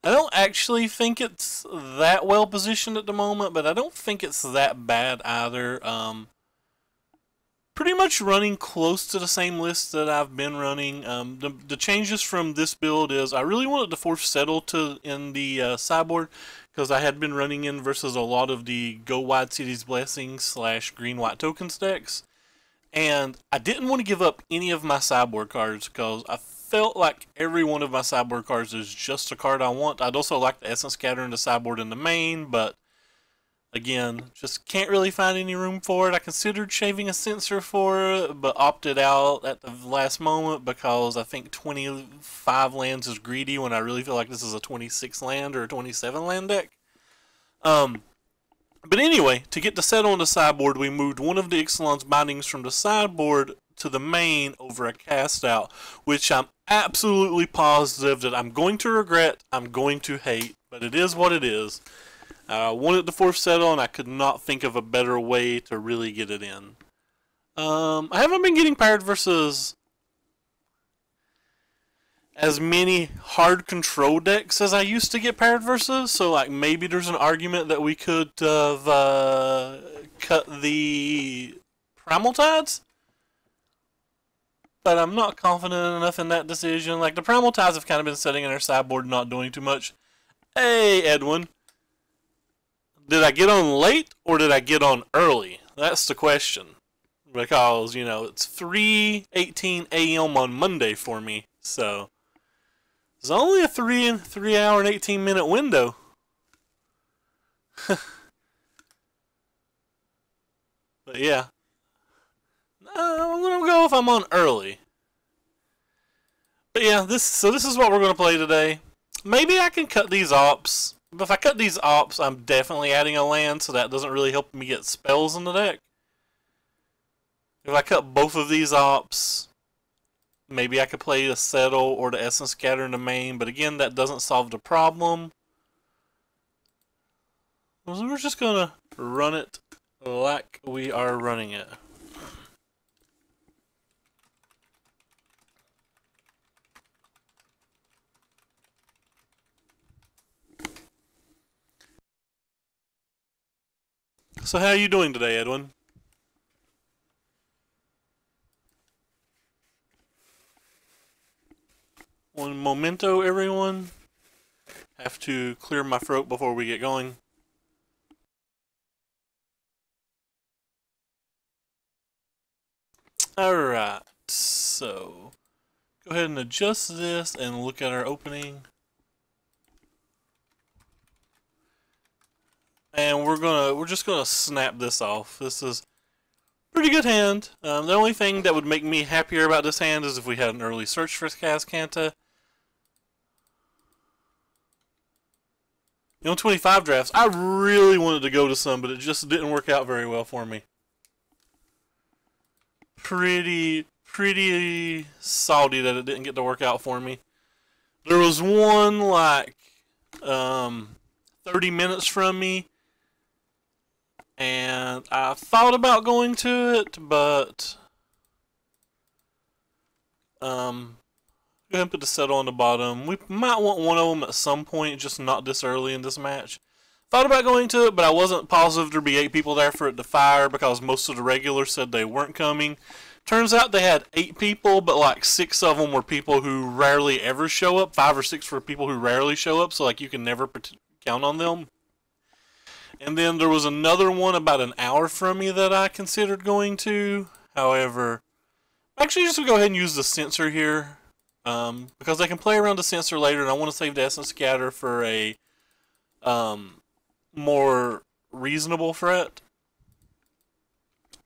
I don't actually think it's that well positioned at the moment, but I don't think it's that bad either. Pretty much running close to the same list that I've been running. The changes from this build is I really wanted to force settle to in the sideboard because I had been running in versus a lot of the Go Wide Cities Blessings slash Green White Tokens decks, and I didn't want to give up any of my sideboard cards because I felt like every one of my sideboard cards is just a card I want. I'd also like the Essence Scatter in the sideboard in the main, but again, just can't really find any room for it. I considered shaving a Censor for it, but opted out at the last moment because I think 25 lands is greedy when I really feel like this is a 26 land or a 27 land deck. Um, but anyway, to get the set on the sideboard, we moved one of the Ixalan's bindings from the sideboard to the main over a cast out, which I'm absolutely positive that I'm going to regret, I'm going to hate, but it is what it is. I wanted to force settle, and I could not think of a better way to really get it in. I haven't been getting paired versus as many hard control decks as I used to get paired versus, so like maybe there's an argument that we could have cut the Primal Tides, but I'm not confident enough in that decision. Like the Primal Tides have kind of been sitting in our sideboard, not doing too much. Hey, Edwin. Did I get on late or did I get on early? That's the question. Because, you know, it's 3:18 a.m. on Monday for me. So, it's only a 3 hour and 18 minute window. But yeah. I'm going to go if I'm on early. But yeah, this is what we're going to play today. Maybe I can cut these ops. But if I cut these ops, I'm definitely adding a land, so that doesn't really help me get spells in the deck. If I cut both of these ops, maybe I could play the Settle or the Essence Scatter in the main, but again, that doesn't solve the problem. So we're just going to run it like we are running it. So how are you doing today, Edwin? One momento, everyone. Have to clear my throat before we get going. Alright, so go ahead and adjust this and look at our opening. And we're just gonna snap this off. This is a pretty good hand. The only thing that would make me happier about this hand is if we had an early search for Cascanta. You know, 25 drafts. I really wanted to go to some, but it just didn't work out very well for me. Pretty salty that it didn't get to work out for me. There was one like 30 minutes from me, and I thought about going to it, but go ahead and put the settle on the bottom. We might want one of them at some point, just not this early in this match. Thought about going to it, but I wasn't positive there'd be 8 people there for it to fire because most of the regulars said they weren't coming. Turns out they had 8 people, but like 6 of them were people who rarely ever show up. 5 or 6 were people who rarely show up, so like you can never count on them. And then there was another one about an hour from me that I considered going to. However, actually just going to go ahead and use the Censor here. Because I can play around the Censor later, and I want to save the Essence Scatter for a more reasonable threat.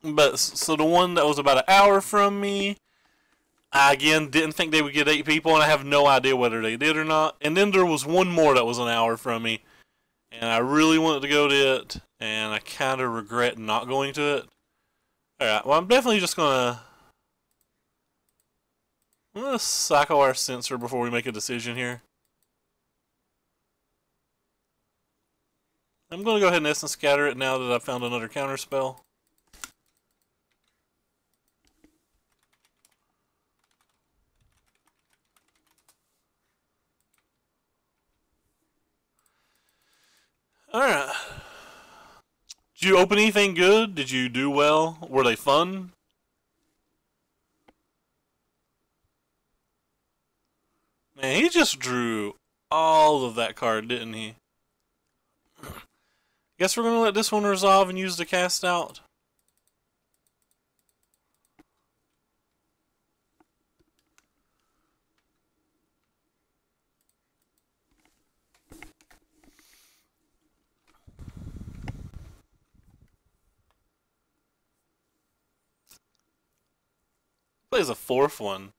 But so the one that was about an hour from me, I again didn't think they would get 8 people, and I have no idea whether they did or not. And then there was one more that was an hour from me, and I really wanted to go to it, and I kind of regret not going to it. Alright, well I'm definitely just I'm gonna cycle our Censor before we make a decision here. I'm gonna go ahead and Essence Scatter it now that I've found another counter spell. Alright. Did you open anything good? Did you do well? Were they fun? Man, he just drew all of that card, didn't he? Guess we're gonna let this one resolve and use the cast out. Plays a fourth one.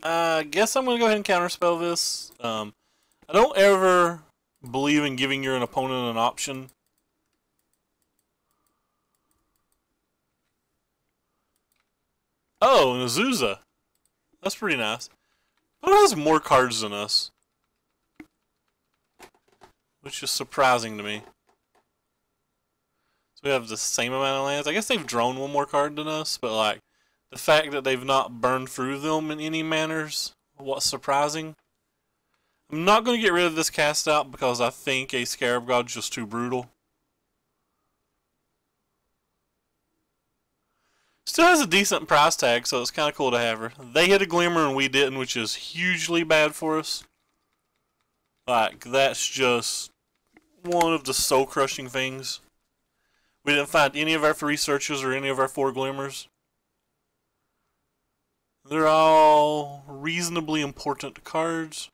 I guess I'm gonna go ahead and counterspell this. I don't ever believe in giving your opponent an option. Oh, an Azusa. That's pretty nice. But it has more cards than us, which is surprising to me. So we have the same amount of lands. I guess they've drawn one more card than us, but like the fact that they've not burned through them in any manners, what's surprising. I'm not going to get rid of this cast out because I think a Scarab God's just too brutal. Still has a decent price tag, so it's kind of cool to have her. They hit a Glimmer and we didn't, which is hugely bad for us. Like, that's just one of the soul-crushing things. We didn't find any of our 3 searches or any of our 4 Glimmers. They're all reasonably important cards.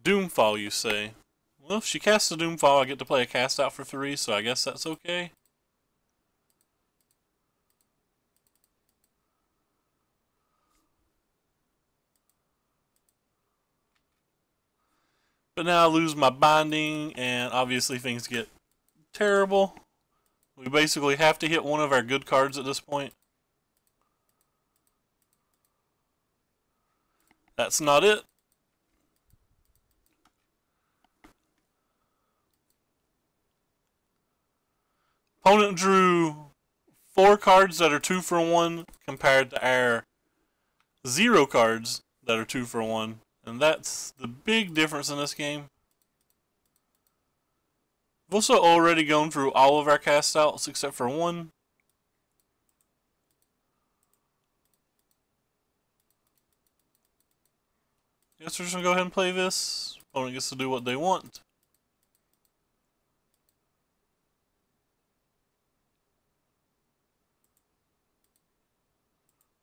Doomfall, you say? Well, if she casts a Doomfall, I get to play a cast out for 3, so I guess that's okay. But now I lose my binding, and obviously things get terrible. We basically have to hit one of our good cards at this point. That's not it. Opponent drew 4 cards that are 2 for 1 compared to our 0 cards that are 2 for 1. And that's the big difference in this game. We've also already gone through all of our cast outs except for 1. Guess we're just going to go ahead and play this. Opponent gets to do what they want.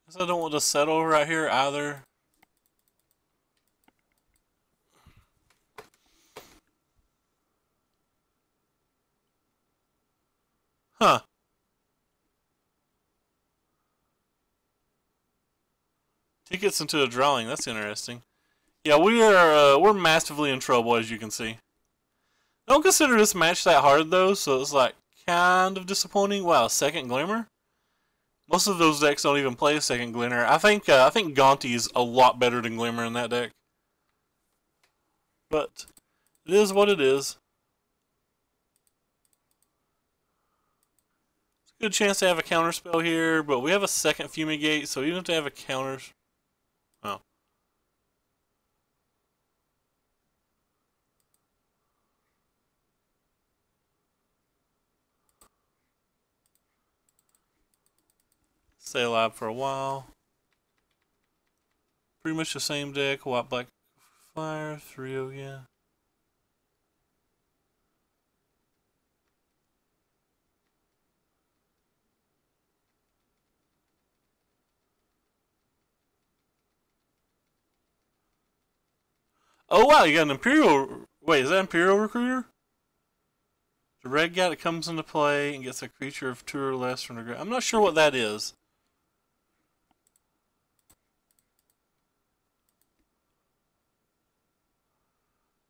Guess I don't want to settle right here either. Huh. Tickets into a drawing. That's interesting. Yeah, we're massively in trouble, as you can see. I don't consider this match that hard though, so it's like kind of disappointing. Wow, second Glimmer. Most of those decks don't even play a second Glimmer. I think Gonti is a lot better than Glimmer in that deck. But it is what it is. It's a good chance to have a counterspell here, but we have a second Fumigate, so even if they have a counter. Oh. Stay alive for a while. Pretty much the same deck. White, black, fire, 3-0, yeah. Oh wow, you got an Imperial. Wait, is that Imperial Recruiter? The red guy that comes into play and gets a creature of 2 or less from the ground. I'm not sure what that is.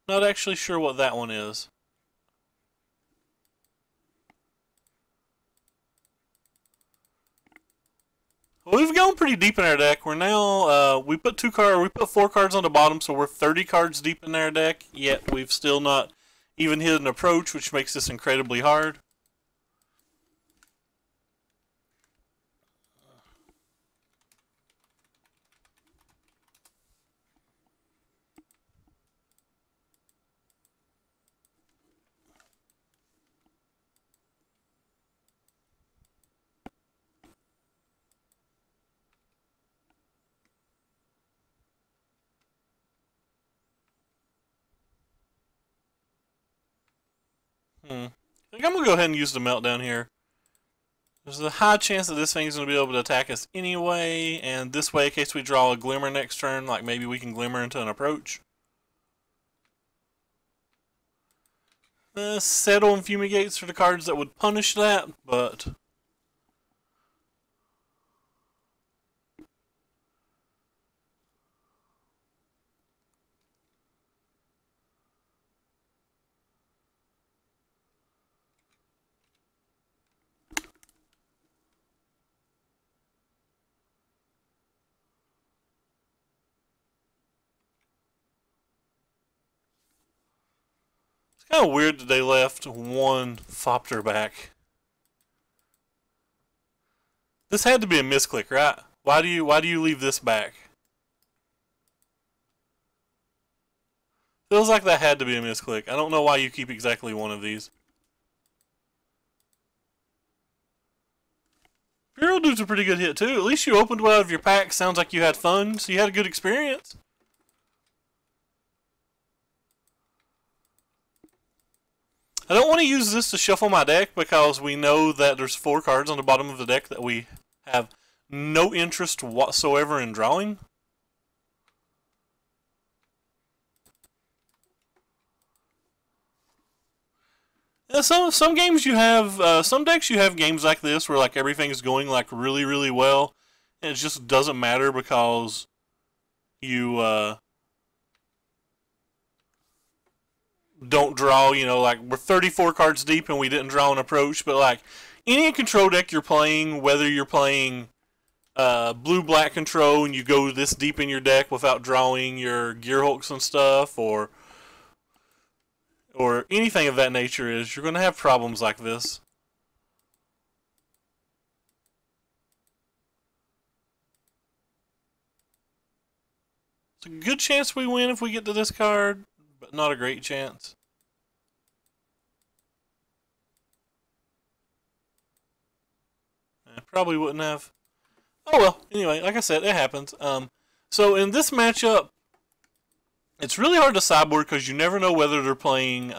Not actually sure what that one is. Well, we've gone pretty deep in our deck. We're now we put 4 cards on the bottom, so we're 30 cards deep in our deck. Yet we've still not even hit an approach, which makes this incredibly hard. I think I'm going to go ahead and use the Meltdown here. There's a high chance that this thing's going to be able to attack us anyway, and this way, in case we draw a Glimmer next turn, like maybe we can Glimmer into an approach. Settle and Fumigates are the cards that would punish that, but... kind of weird that they left one Thopter back. This had to be a misclick, right? Why do you leave this back? Feels like that had to be a misclick. I don't know why you keep exactly one of these. Dude's a pretty good hit too. At least you opened one out of your pack. Sounds like you had fun, so you had a good experience. I don't want to use this to shuffle my deck because we know that there's 4 cards on the bottom of the deck that we have no interest whatsoever in drawing. Some games you have, some decks you have games like this where like everything's going like really, really well, and it just doesn't matter because you don't draw, you know, like we're 34 cards deep and we didn't draw an approach, but like any control deck you're playing, whether you're playing blue-black control and you go this deep in your deck without drawing your Gearhulks and stuff, or anything of that nature, is you're going to have problems like this. It's a good chance we win if we get to this card, but not a great chance. I probably wouldn't have. Oh well, anyway, like I said, it happens. So in this matchup, it's really hard to sideboard because you never know whether they're playing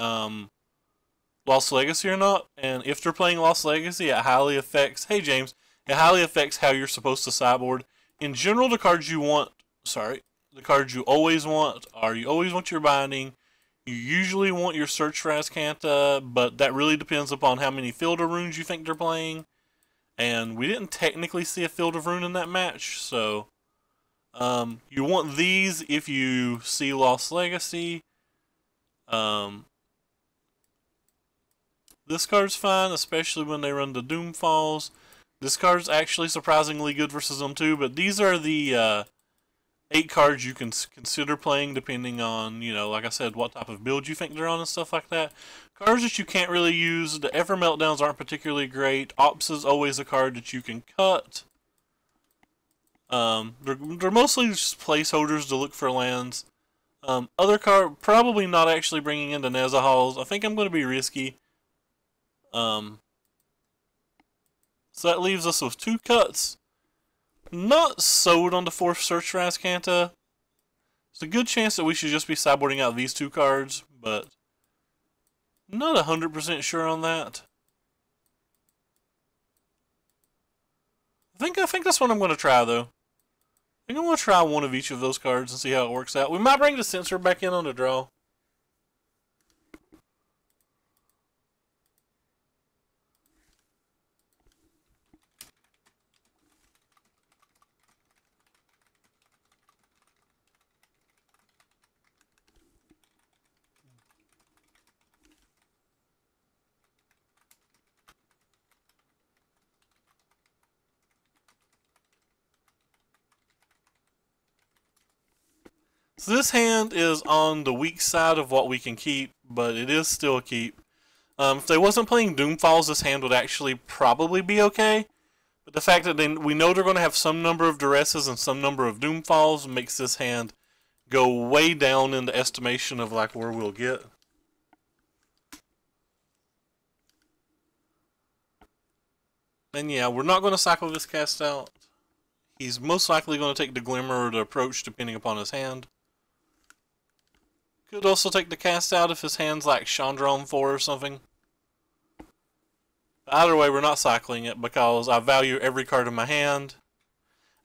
Lost Legacy or not. And if they're playing Lost Legacy, it highly affects... Hey, James. It highly affects how you're supposed to sideboard. In general, the cards you want... Sorry. The cards you always want are... You always want your Binding. You usually want your Search for Azcanta, but that really depends upon how many Field of Runes you think they're playing. And we didn't technically see a Field of Rune in that match, so... you want these if you see Lost Legacy. This card's fine, especially when they run the Doomfalls. This card's actually surprisingly good versus them too, but these are the 8 cards you can consider playing depending on, you know, like I said, what type of build you think they're on and stuff like that. Cards that you can't really use. The Ever Meltdowns aren't particularly great. Ops is always a card that you can cut. They're mostly just placeholders to look for lands. Other card, probably not actually bringing in the Nezahals. I think I'm going to be risky. So that leaves us with 2 cuts. Not sold on the 4th Search for Azcanta. It's a good chance that we should just be sideboarding out these 2 cards, but not 100% sure on that. I think that's what I'm going to try, though. I think I'm going to try one of each of those cards and see how it works out. We might bring the Censor back in on the draw. So this hand is on the weak side of what we can keep, but it is still a keep. If they wasn't playing Doomfalls, this hand would actually probably be okay. But the fact that we know they're going to have some number of Duresses and some number of Doomfalls makes this hand go way down in the estimation of like where we'll get. And yeah, we're not going to cycle this cast out. He's most likely going to take the Glimmer or the Approach depending upon his hand. Could also take the cast out if his hand's like Chandra on 4 or something. Either way, we're not cycling it because I value every card in my hand.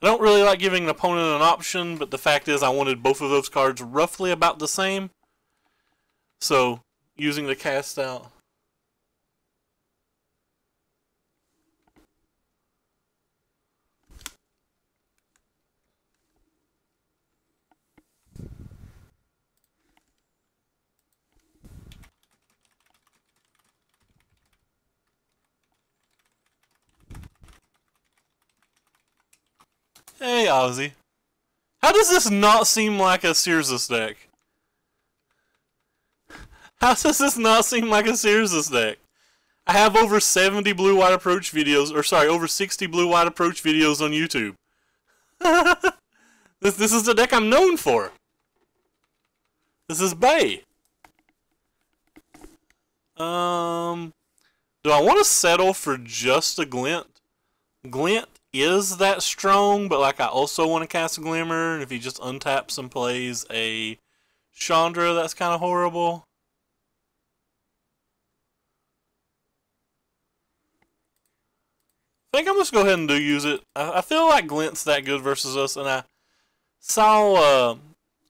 I don't really like giving an opponent an option, but the fact is I wanted both of those cards roughly about the same. So, using the cast out. Hey, Ozzy. How does this not seem like a Sears deck? How does this not seem like a Sears deck? I have over 70 blue-white approach videos, or sorry, over 60 blue-white approach videos on YouTube. This is the deck I'm known for. This is Bay. Do I want to settle for just a Glint? Glint is that strong, but like I also want to cast a Glimmer, and if he just untaps and plays a Chandra, that's kind of horrible. I think I'm just go ahead and use it. I feel like Glint's that good versus us, and I saw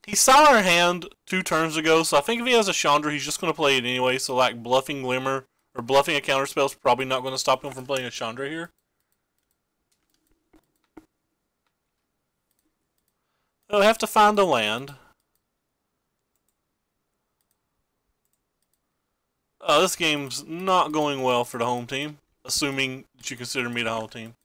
he saw our hand 2 turns ago, so I think if he has a Chandra, he's just going to play it anyway. So like bluffing Glimmer or bluffing a counterspell is probably not going to stop him from playing a Chandra here. I'll have to find a land. This game's not going well for the home team, assuming that you consider me the whole team.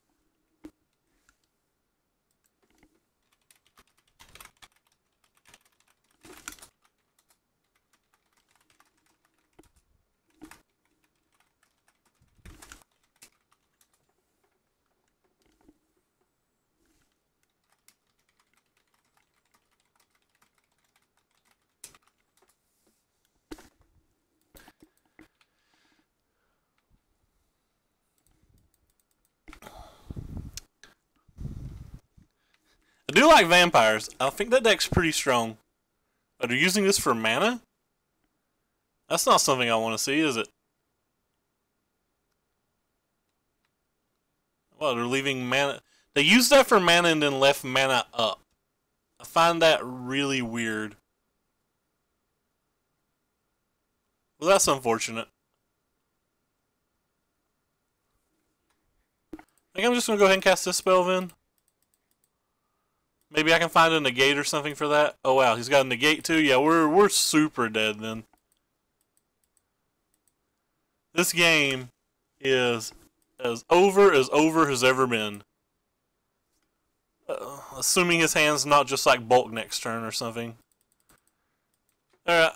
I do like vampires. I think that deck's pretty strong. Are they using this for mana? That's not something I want to see, is it? Well, they're leaving mana. They used that for mana and then left mana up. I find that really weird. Well, that's unfortunate. I think I'm just going to go ahead and cast this spell then. Maybe I can find a negate or something for that. Oh wow, he's got a negate too. Yeah, we're super dead then. This game is as over has ever been. Assuming his hand's not just like bulk next turn or something. Alright.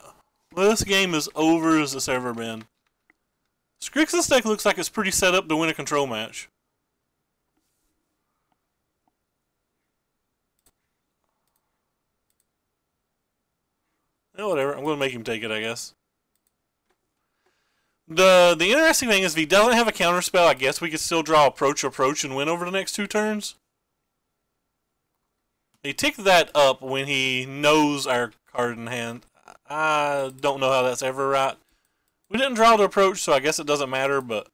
Well, this game is over as it's ever been. Strix's deck looks like it's pretty set up to win a control match. Yeah, whatever. I'm going to make him take it, I guess. The interesting thing is if he doesn't have a counterspell, I guess we could still draw approach, and win over the next 2 turns. He ticked that up when he knows our card in hand. I don't know how that's ever right. We didn't draw the approach, so I guess it doesn't matter, but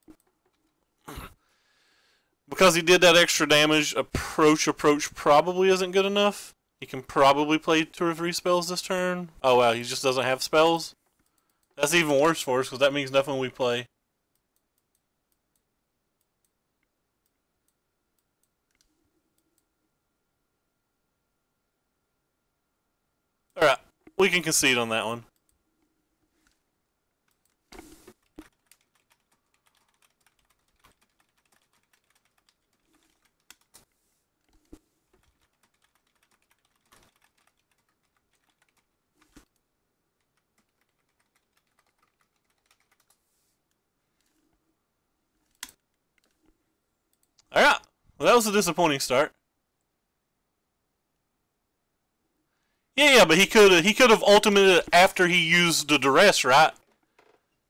because he did that extra damage, approach probably isn't good enough. He can probably play 2 or 3 spells this turn. Oh wow, he just doesn't have spells. That's even worse for us, because that means nothing we play. Alright, we can concede on that one. Alright, well that was a disappointing start. Yeah, but he could have ultimated after he used the duress, right?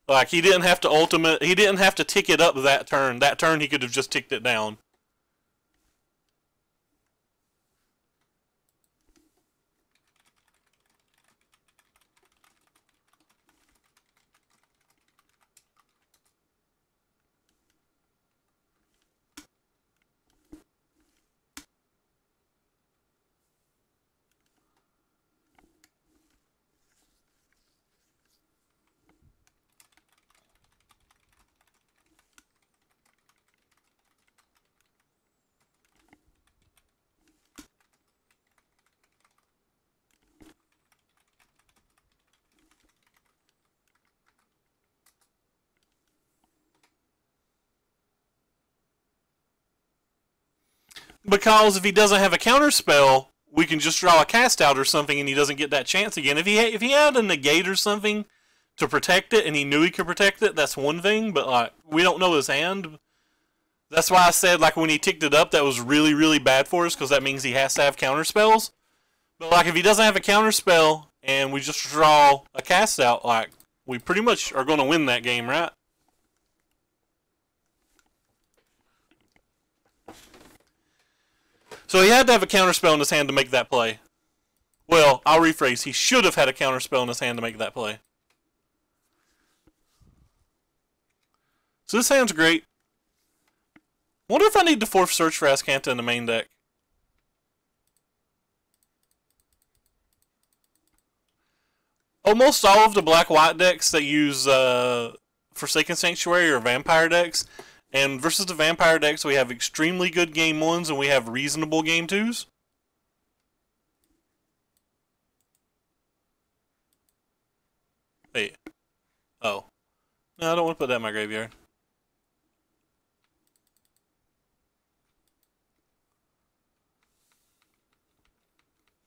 Like he didn't have to tick it up that turn. That turn he could have just ticked it down. Because if he doesn't have a counter spell, we can just draw a cast out or something and he doesn't get that chance again. If he had a negate or something to protect it and he knew he could protect it, that's one thing, but like we don't know his hand. That's why I said like when he ticked it up that was really, really bad for us because that means he has to have counter spells. But like if he doesn't have a counter spell and we just draw a cast out, like we pretty much are going to win that game, right? So he had to have a counterspell in his hand to make that play. Well, I'll rephrase. He should have had a counterspell in his hand to make that play. So this hand's great. Wonder if I need to fourth search for Azcanta in the main deck. Almost all of the black-white decks that use Forsaken Sanctuary are vampire decks. And versus the vampire decks, we have extremely good game 1s and we have reasonable game 2s. Wait. Oh. No, I don't want to put that in my graveyard.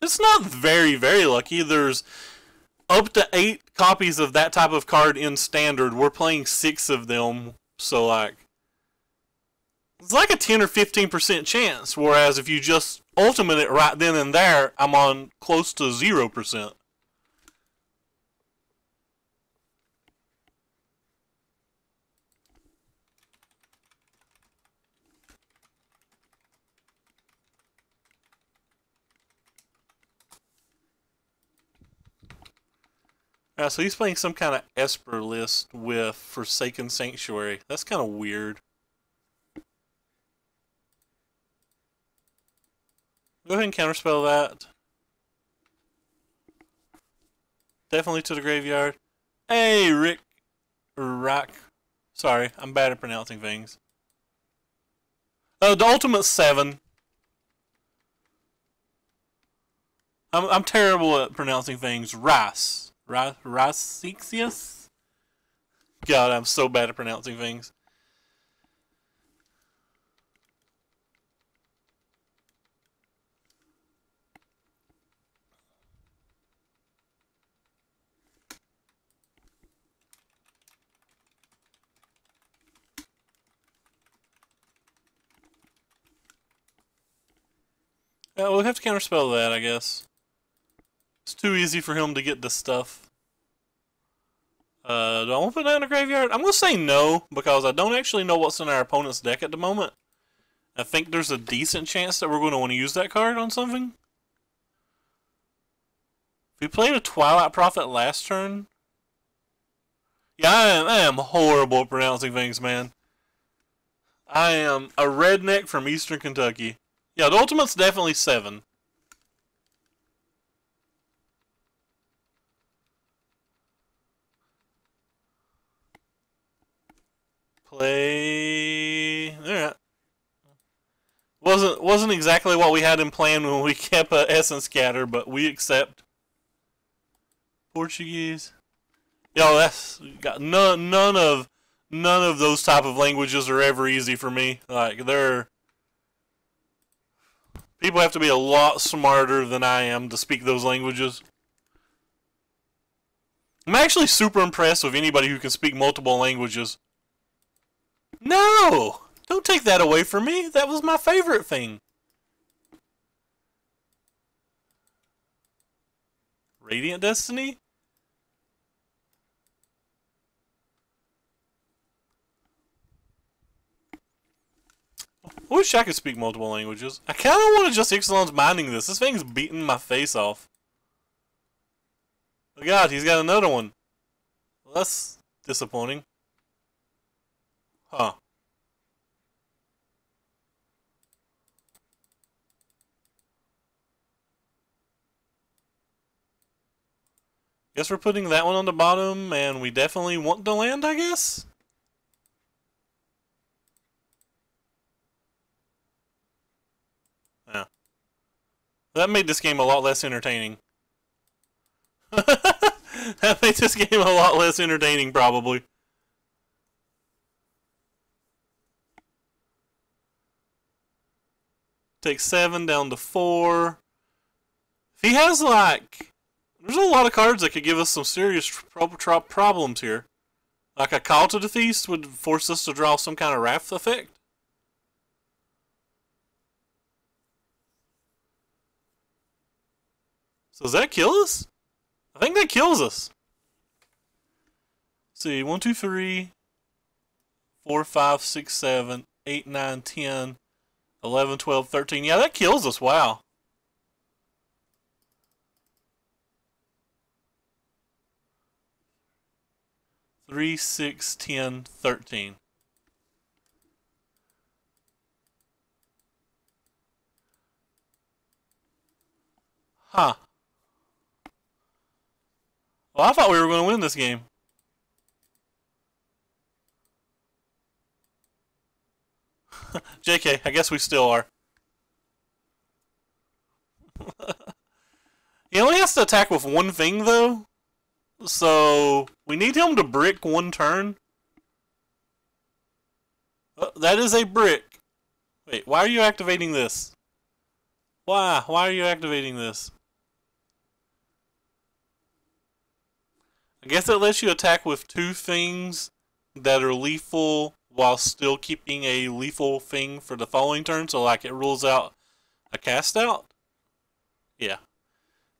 It's not very, very lucky. There's up to 8 copies of that type of card in Standard. We're playing 6 of them, so like... It's like a 10 or 15% chance, whereas if you just ultimate it right then and there, I'm on close to 0%. Alright, so he's playing some kind of Esper list with Forsaken Sanctuary. That's kind of weird. Go ahead and counterspell that. Definitely to the graveyard. Hey, Rick. Rock. Sorry, I'm bad at pronouncing things. Oh, the ultimate 7. I'm terrible at pronouncing things. Rasixius? God, I'm so bad at pronouncing things. We'll have to counterspell that, I guess. It's too easy for him to get this stuff. Do I want to put that in the graveyard? I'm going to say no, because I don't actually know what's in our opponent's deck at the moment. I think there's a decent chance that we're going to want to use that card on something. If we played a Twilight Prophet last turn... Yeah, I am horrible at pronouncing things, man. I am a redneck from Eastern Kentucky. Yeah, the ultimate's definitely 7. Play... Alright. Wasn't exactly what we had in plan when we kept Essence Scatter, but we accept. Portuguese. Yo, that's got none of those type of languages are ever easy for me. Like people have to be a lot smarter than I am to speak those languages. I'm actually super impressed with anybody who can speak multiple languages. No! Don't take that away from me. That was my favorite thing. Radiant Destiny? I wish I could speak multiple languages. I kind of want to just Ixalan's minding this. This thing's beating my face off. Oh god, he's got another one. Well, that's disappointing. Huh. Guess we're putting that one on the bottom, and we definitely want the land, I guess? Yeah. That made this game a lot less entertaining. That made this game a lot less entertaining, probably. Take 7 down to 4. If he has, like... There's a lot of cards that could give us some serious problems here. Like a Call to the Feast would force us to draw some kind of Wrath effect. So does that kill us? I think that kills us. Let's see, 1, 2, 3, 4, 5, 6, 7, 8, 9, 10, 11, 12, 13. Yeah, that kills us. Wow. Three, 6, 10, 13. Huh. Well, I thought we were going to win this game. JK, I guess we still are. He only has to attack with one thing, though. So, we need him to brick one turn. Oh, that is a brick. Wait, why are you activating this? Why? Why are you activating this? I guess it lets you attack with two things that are lethal while still keeping a lethal thing for the following turn. So, like, it rules out a cast out. Yeah.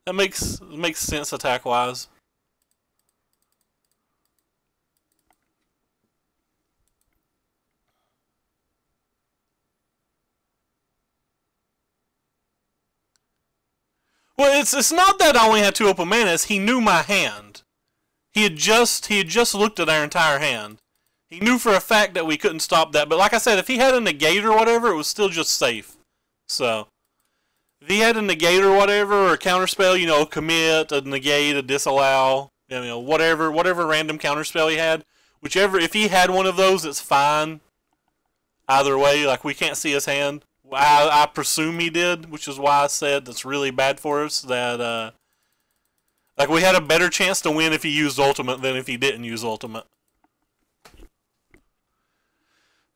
That makes sense attack-wise. Well, it's not that I only had 2 open manas. He knew my hand. He had just looked at our entire hand. He knew for a fact that we couldn't stop that. But like I said, if he had a negate or whatever, it was still just safe. So, if he had a negate or whatever, or a counterspell, you know, commit, a negate, a disallow, you know, whatever random counterspell he had, whichever, if he had one of those, it's fine. Either way, like, we can't see his hand. I presume he did, which is why I said that's really bad for us. That like we had a better chance to win if he used ultimate than if he didn't use ultimate.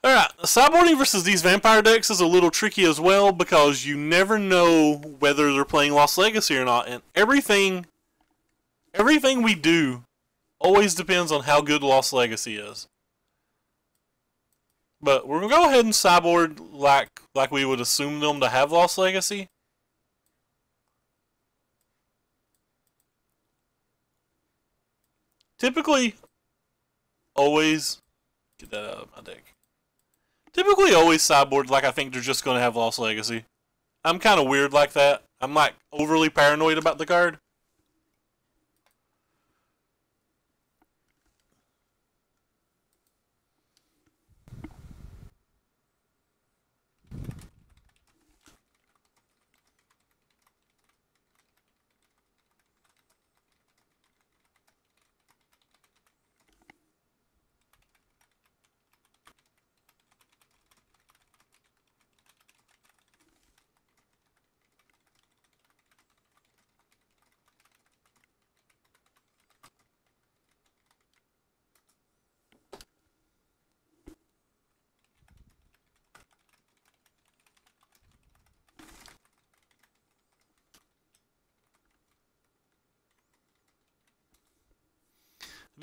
All right, sideboarding versus these vampire decks is a little tricky as well because you never know whether they're playing Lost Legacy or not, and everything we do always depends on how good Lost Legacy is. But we're going to go ahead and sideboard like we would assume them to have Lost Legacy. Typically, always... Get that out of my deck. Typically, always sideboard like I think they're just going to have Lost Legacy. I'm kind of weird like that. I'm like overly paranoid about the card.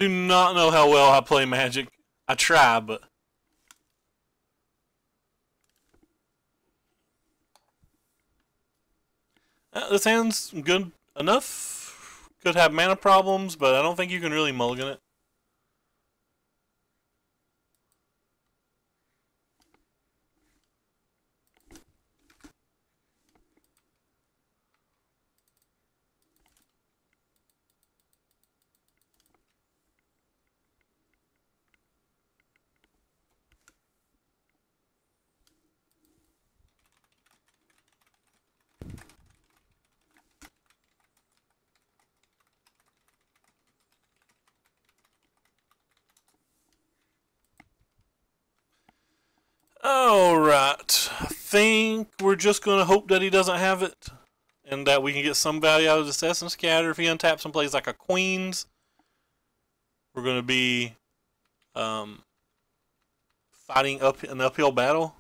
I do not know how well I play Magic. I try, but... This hand's good enough. Could have mana problems, but I don't think you can really mulligan it. Alright, I think we're just going to hope that he doesn't have it, and that we can get some value out of this Essence Scatter. If he untaps and plays like a Queens, we're going to be fighting an uphill battle.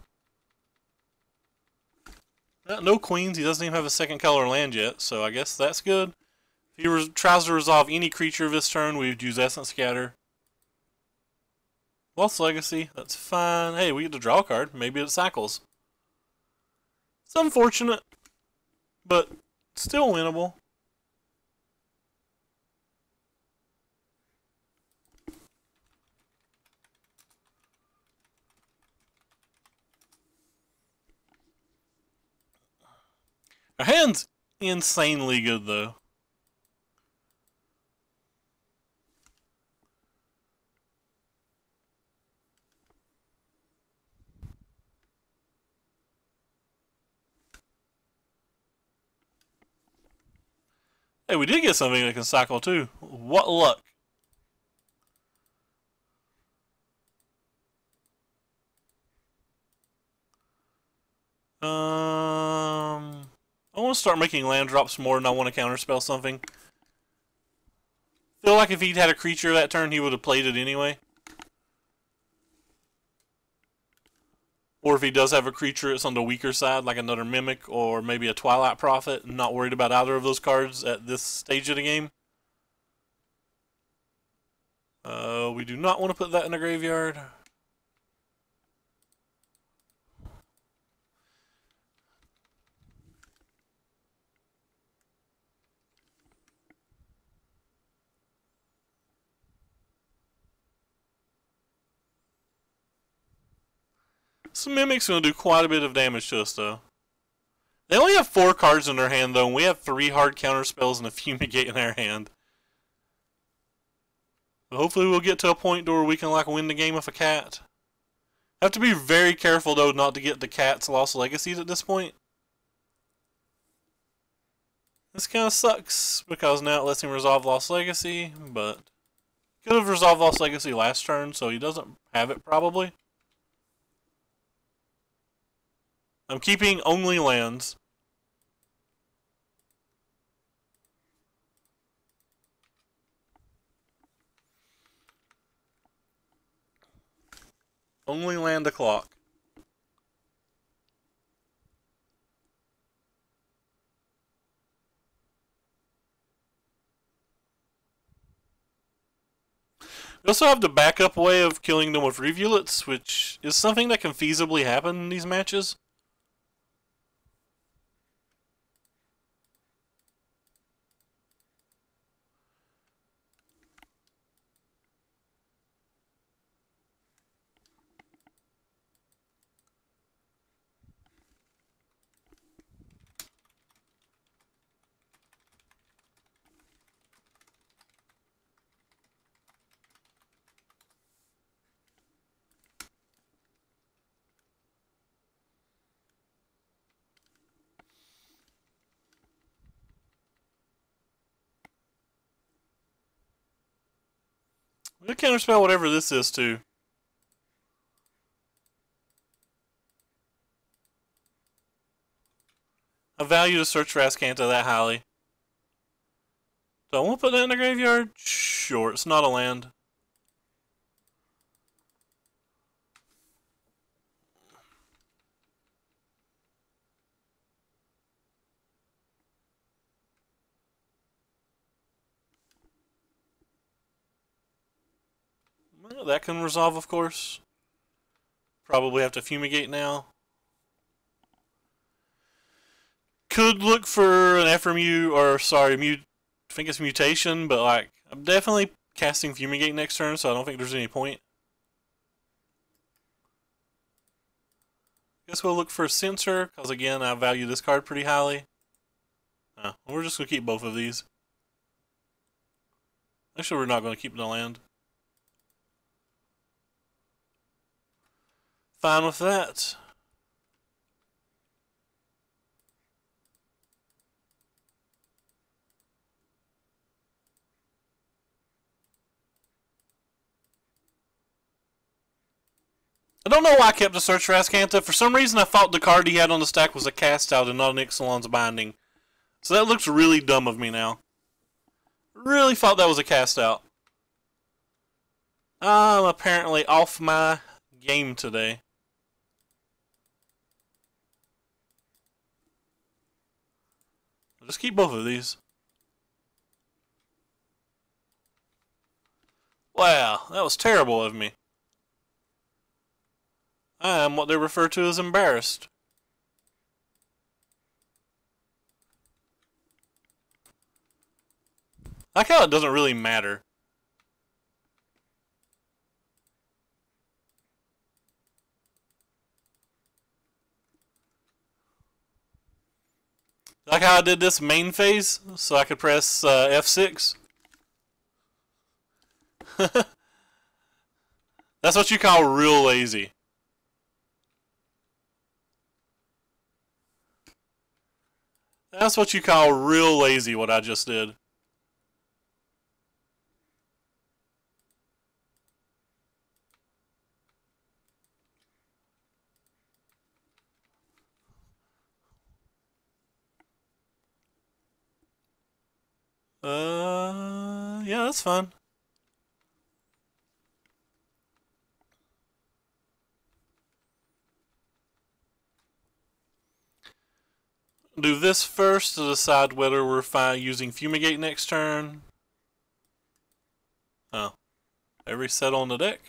No queens. He doesn't even have a second color land yet, so I guess that's good. If he tries to resolve any creature this turn, we would use Essence Scatter. Lost Legacy, that's fine. Hey, we get to draw a card. Maybe it cycles. It's unfortunate, but still winnable. Our hand's insanely good, though. Hey, we did get something that can cycle, too. What luck. I want to start making land drops more, and I want to counterspell something. Feel like if he'd had a creature that turn, he would have played it anyway. Or if he does have a creature, it's on the weaker side, like another Mimic or maybe a Twilight Prophet. I'm not worried about either of those cards at this stage of the game. We do not want to put that in the graveyard. Some Mimic's going to do quite a bit of damage to us, though. They only have 4 cards in their hand, though, and we have 3 hard counter spells and a Fumigate in our hand. But hopefully we'll get to a point where we can like win the game with a cat. Have to be very careful, though, not to get the cat's Lost Legacies at this point. This kind of sucks, because now it lets him resolve Lost Legacy, but could have resolved Lost Legacy last turn, so he doesn't have it, probably. I'm keeping only lands. Only land a clock. We also have the backup way of killing them with Revulets, which is something that can feasibly happen in these matches. We'll counterspell whatever this is, too. I value the Search for Azcanta that highly. Do I want to put that in the graveyard? Sure, it's not a land. Well, that can resolve, of course. Probably have to Fumigate now. Could look for an Ephramu, or sorry, I think it's Mutation, but like, I'm definitely casting Fumigate next turn, so I don't think there's any point. Guess we'll look for a Censor, because again, I value this card pretty highly. We're just going to keep both of these. Actually, we're not going to keep the land. Fine with that. I don't know why I kept the Search for Azcanta. For some reason, I thought the card he had on the stack was a Cast Out and not an Ixalan's Binding. So that looks really dumb of me now. Really thought that was a Cast Out. I'm apparently off my game today. I'll just keep both of these. Wow, that was terrible of me. I am what they refer to as embarrassed. I like how it doesn't really matter. Like how I did this main phase, so I could press F6. That's what you call real lazy. That's what you call real lazy, what I just did. Yeah, that's fine. Do this first to decide whether we're fine using Fumigate next turn. Oh. Every set on the deck.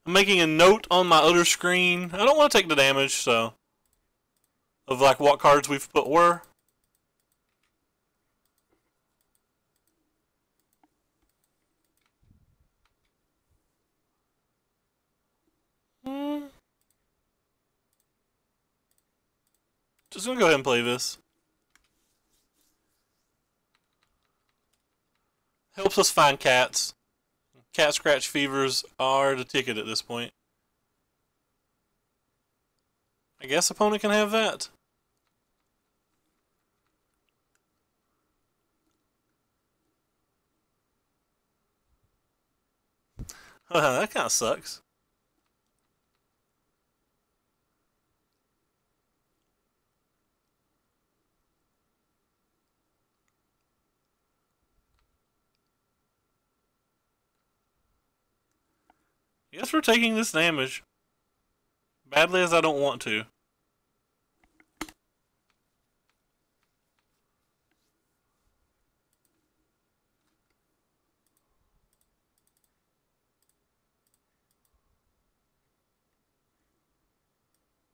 I'm making a note on my other screen. I don't want to take the damage, so... of like what cards we've put where. Just gonna go ahead and play this. Helps us find cats. Cat scratch fevers are the ticket at this point. I guess opponent can have that. That kind of sucks. I guess we're taking this damage. Badly as I don't want to.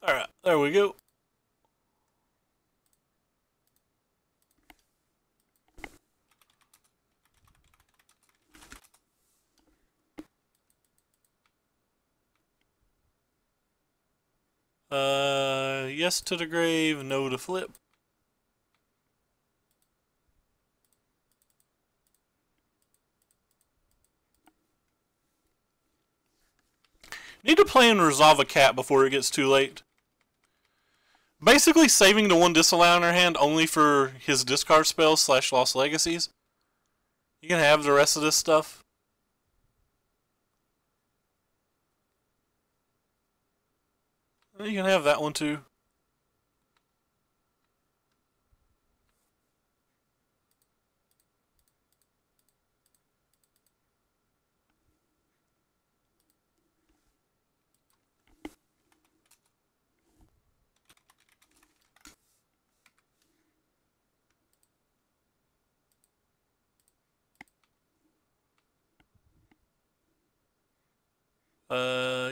Alright, there we go. Yes to the grave, no to flip. Need to play and resolve a cat before it gets too late. Basically saving the one disallow in our hand only for his discard spells / lost legacies. You can have the rest of this stuff. You can have that one too.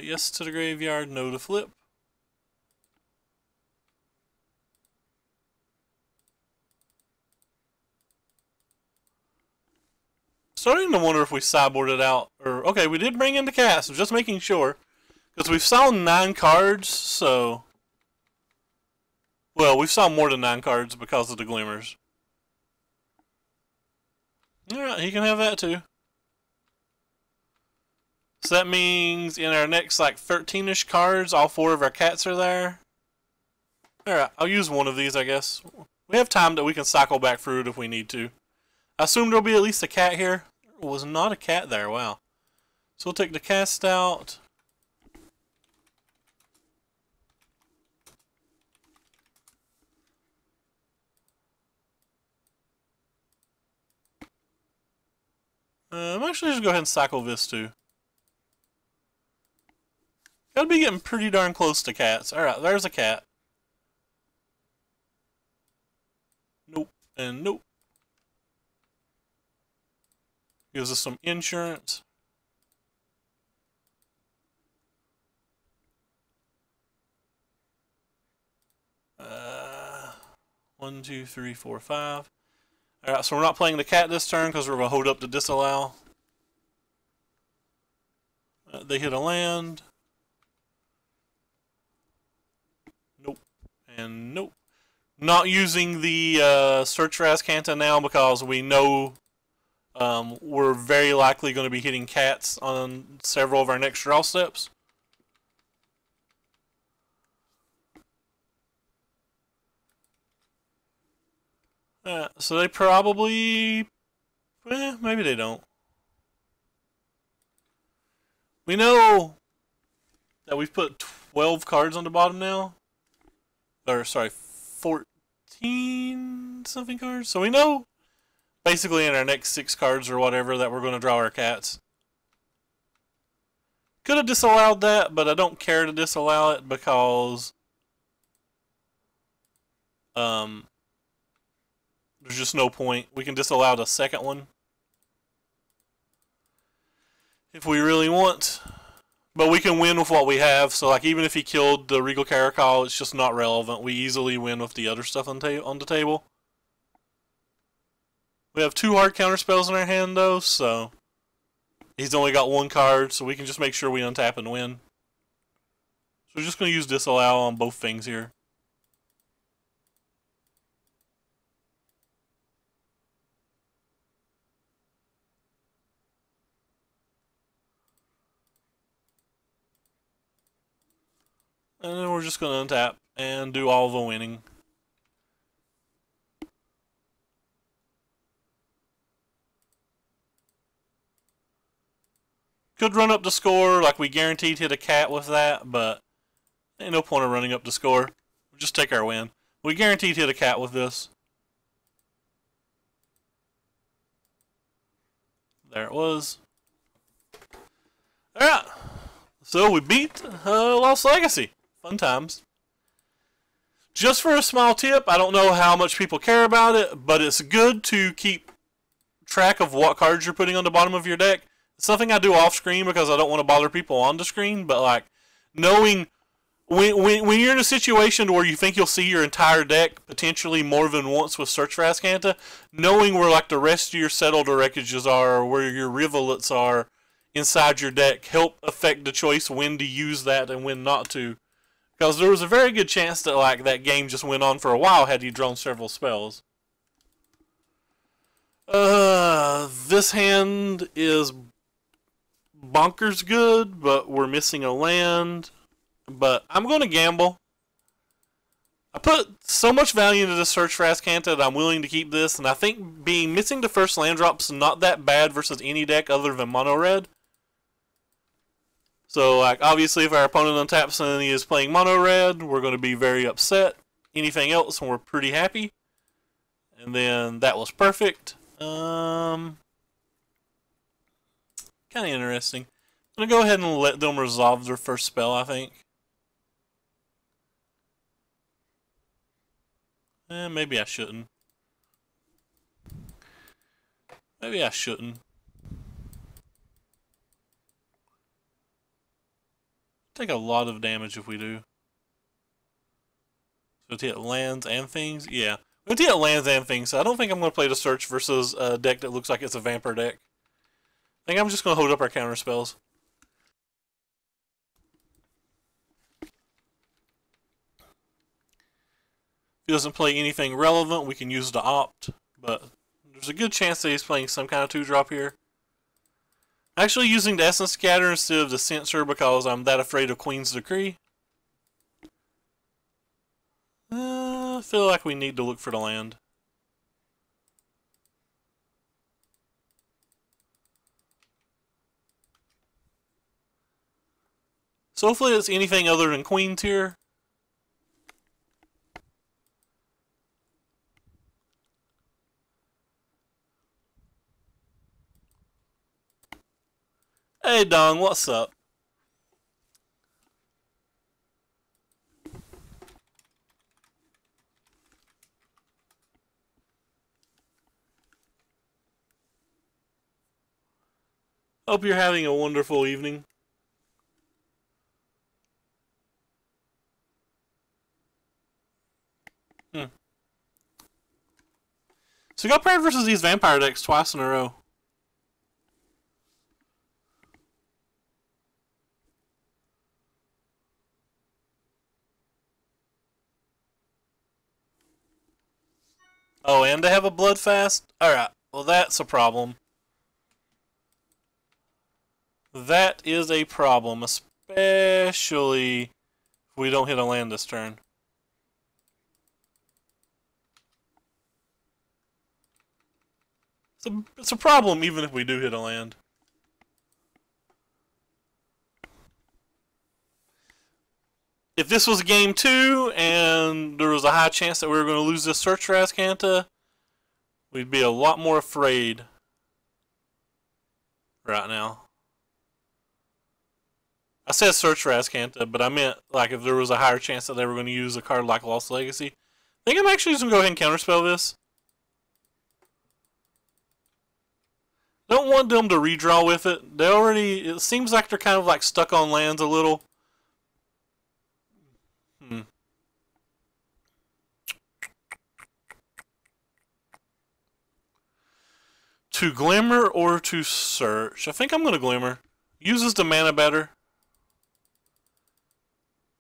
Yes to the graveyard, no to flip. Starting to wonder if we sideboarded out, or okay, we did bring in the cast, so just making sure, because we've saw 9 cards, so well, we've saw more than 9 cards because of the glimmers. Alright, he can have that too. So that means in our next like 13-ish cards, all 4 of our cats are there. Alright, I'll use one of these, I guess. We have time that we can cycle back through it if we need to. I assume there'll be at least a cat here. There was not a cat there, wow. So we'll take the cast out. I'm actually just go ahead and cycle this too. Gotta be getting pretty darn close to cats. Alright, there's a cat. Nope, and nope. Gives us some insurance. One, two, three, four, five. Alright, so we're not playing the cat this turn because we're going to hold up to disallow. They hit a land. Nope. And nope. Not using the Search for Azcanta now because we know we're very likely going to be hitting cats on several of our next draw steps. So they probably... maybe they don't. We know that we've put 12 cards on the bottom now. Or, sorry, 14 something cards. So we know, basically in our next 6 cards or whatever, that we're going to draw our cats. Could have disallowed that, but I don't care to disallow it because... there's just no point. We can disallow the second one if we really want. But we can win with what we have. So, like, even if he killed the Regal Caracal, it's just not relevant. We easily win with the other stuff on the table. We have 2 hard counter spells in our hand, though, so he's only got 1 card, so we can just make sure we untap and win. So we're just going to use disallow on both things here. And then we're just going to untap and do all the winning. Could run up the score, like we guaranteed hit a cat with that, but ain't no point of running up the score. We'll just take our win. We guaranteed hit a cat with this. There it was. Alright, so we beat Lost Legacy. Fun times. Just for a small tip, I don't know how much people care about it, but it's good to keep track of what cards you're putting on the bottom of your deck. It's something I do off screen because I don't want to bother people on the screen, but like knowing when you're in a situation where you think you'll see your entire deck potentially more than once with Search for Azcanta, knowing where like the rest of your settled wreckages are or where your rivulets are inside your deck help affect the choice when to use that and when not to. Because there was a very good chance that like that game just went on for a while had you drawn several spells. This hand is bonkers good, but we're missing a land. But I'm going to gamble. I put so much value into this Search for Azcanta that I'm willing to keep this, and I think missing the first land drop's not that bad versus any deck other than mono red. So, like, obviously, if our opponent untaps and he is playing mono red, we're going to be very upset. Anything else, and we're pretty happy. And then that was perfect. Kind of interesting. I'm going to go ahead and let them resolve their first spell, I think. Maybe I shouldn't. Maybe I shouldn't. Take a lot of damage if we do. So to hit lands and things? Yeah. We'll hit lands and things, so I don't think I'm going to play the Search versus a deck that looks like it's a Vampire deck. I think I'm just going to hold up our counter spells. If he doesn't play anything relevant, we can use the Opt, but there's a good chance that he's playing some kind of 2-drop here. Actually using the Essence Scatter instead of the Censor because I'm that afraid of Queen's Decree. I feel like we need to look for the land. So hopefully it's anything other than Queen's here. Hey, Dong, what's up? Hope you're having a wonderful evening. Hmm. So we got paired versus these vampire decks twice in a row. Oh, and they have a Bloodfast? Alright, well that's a problem. That is a problem, especially if we don't hit a land this turn. It's a problem even if we do hit a land. If this was game 2 and there was a high chance that we were going to lose this Search for Azcanta, we'd be a lot more afraid right now. I said Search for Azcanta, but I meant like if there was a higher chance that they were going to use a card like Lost Legacy. I think I'm actually just going to go ahead and counterspell this. Don't want them to redraw with it. It seems like they're kind of like stuck on lands a little. To Glimmer or to Search? I think I'm going to Glimmer. Uses the mana better.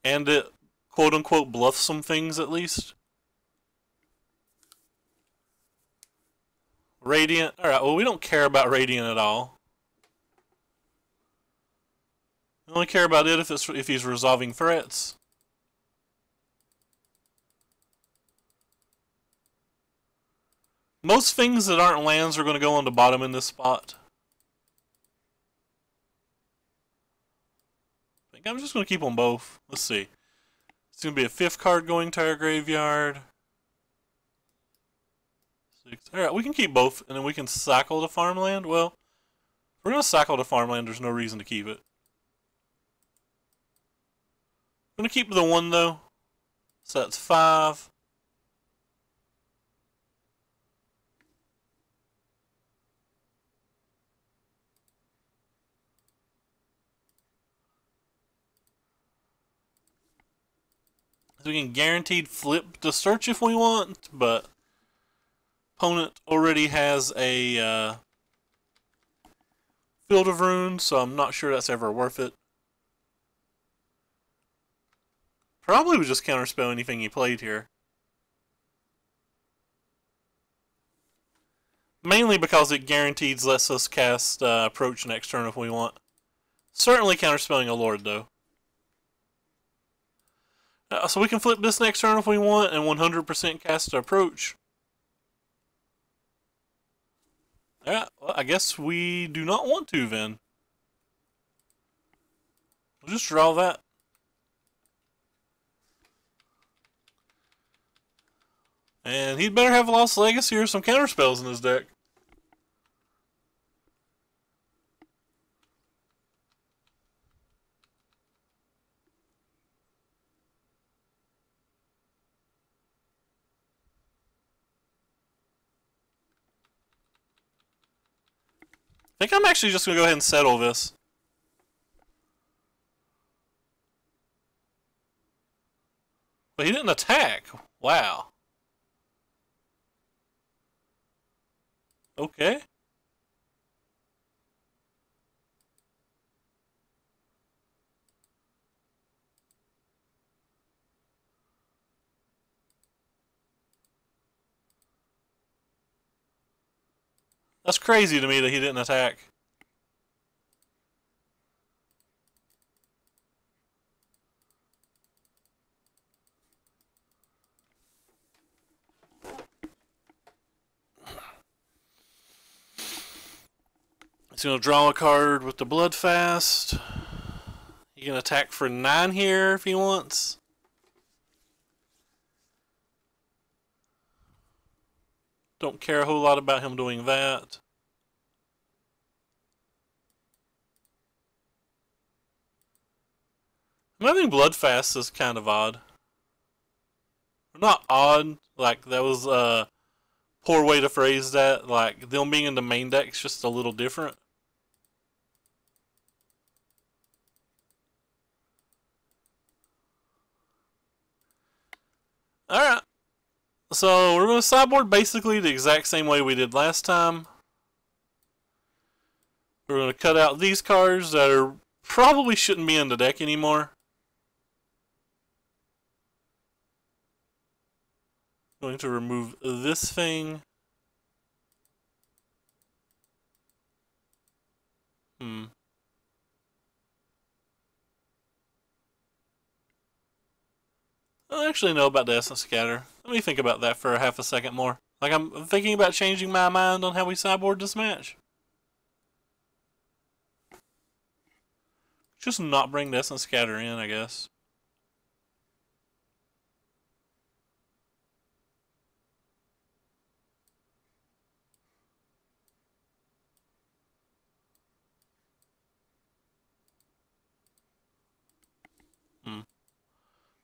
And it quote unquote bluffs some things at least. Radiant. Alright, well we don't care about Radiant at all. We only care about it if he's resolving threats. Most things that aren't lands are going to go on the bottom in this spot. I think I'm just going to keep them both. Let's see. It's going to be a 5th card going to our graveyard. 6. Alright, we can keep both, and then we can cycle the farmland. Well, if we're going to cycle the farmland, there's no reason to keep it. I'm going to keep the 1, though. So that's 5. So we can guaranteed flip the Search if we want, but opponent already has a Field of Runes, so I'm not sure that's ever worth it. Probably would just counterspell anything he played here. Mainly because it guaranteed lets us cast Approach next turn if we want. Certainly counterspelling a Lord, though. So we can flip this next turn if we want and 100% cast Approach. Yeah, well, I guess we do not want to then. We'll just draw that. And he'd better have Lost Legacy or some counterspells in his deck. I think I'm actually just going to go ahead and settle this. But he didn't attack. Wow. Okay. That's crazy to me that he didn't attack. He's going to draw a card with the Bloodfast. He can attack for 9 here if he wants. Don't care a whole lot about him doing that. I think Bloodfast is kind of odd. Not odd, like that was a poor way to phrase that. Like them being in the main deck's just a little different. Alright. So we're going to sideboard basically the exact same way we did last time. We're going to cut out these cards that are probably shouldn't be in the deck anymore. Going to remove this thing. I don't actually know about the Essence Scatter. Let me think about that for a half a second more. Like, I'm thinking about changing my mind on how we sideboard this match. Just not bring the Essence Scatter in, I guess.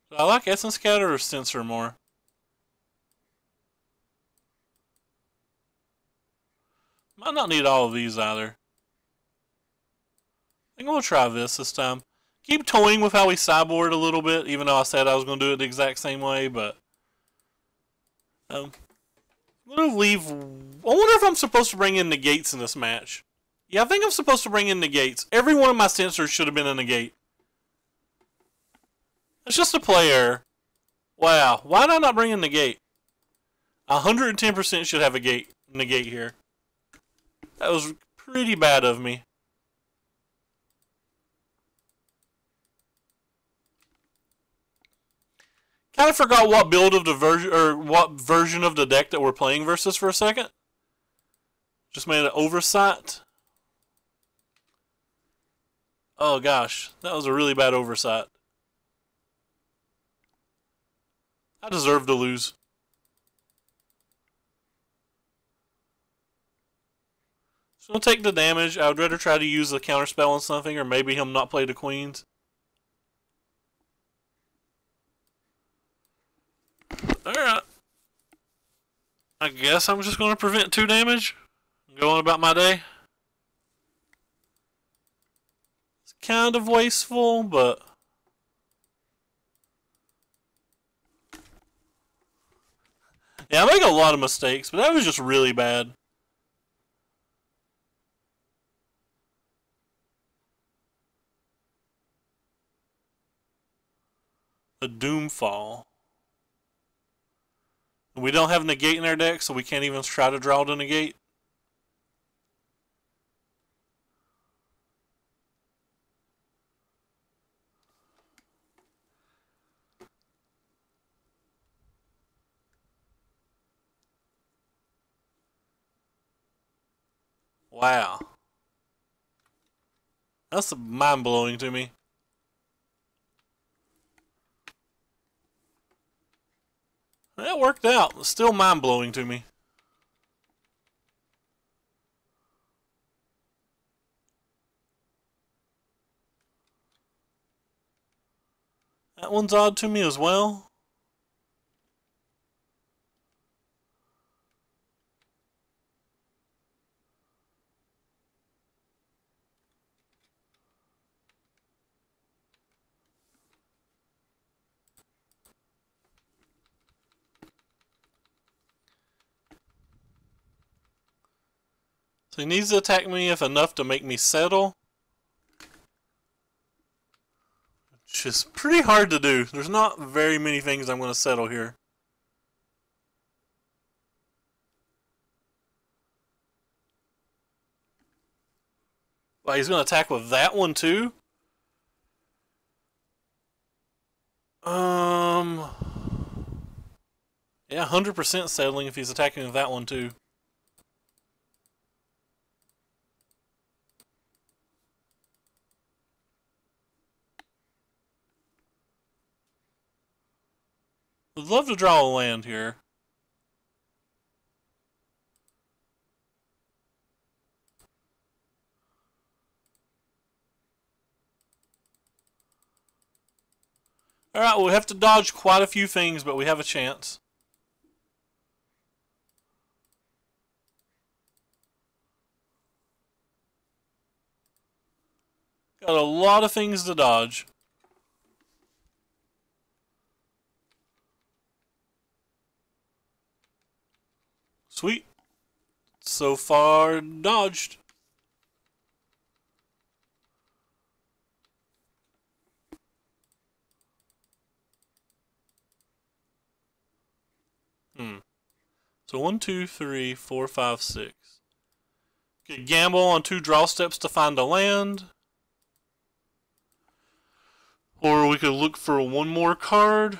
So I like Essence Scatter or Censor more. Might not need all of these either. I think we'll try this time. Keep toying with how we sideboard a little bit, even though I said I was going to do it the exact same way, but... I'm going to leave... I wonder if I'm supposed to bring in negates in this match. Yeah, I think I'm supposed to bring in negates. Every one of my sensors should have been a negate. It's just a play error. Wow, why did I not bring in negate? 110% should have a negate here. That was pretty bad of me. Kind of forgot what build of the version or what version of the deck that we're playing versus for a second. Just made an oversight. Oh gosh, that was a really bad oversight. I deserve to lose. So I'll take the damage. I would rather try to use a counterspell on something, or maybe him not play the queens. Alright. I guess I'm just going to prevent 2 damage. Go on about my day. It's kind of wasteful, but... yeah, I make a lot of mistakes, but that was just really bad. A Doomfall. We don't have negate in our deck, so we can't even try to draw the negate. Wow. That's mind-blowing to me. That worked out. It's still mind-blowing to me. That one's odd to me as well. So he needs to attack me if enough to make me settle. Which is pretty hard to do. There's not very many things I'm going to settle here. Like, he's going to attack with that one too? Yeah, 100% settling if he's attacking with that one too. Would love to draw a land here. Alright, we'll have to dodge quite a few things, but we have a chance. Got a lot of things to dodge. Sweet. So far, dodged. So 1, 2, 3, 4, 5, 6. Could gamble on 2 draw steps to find a land. Or we could look for one more card.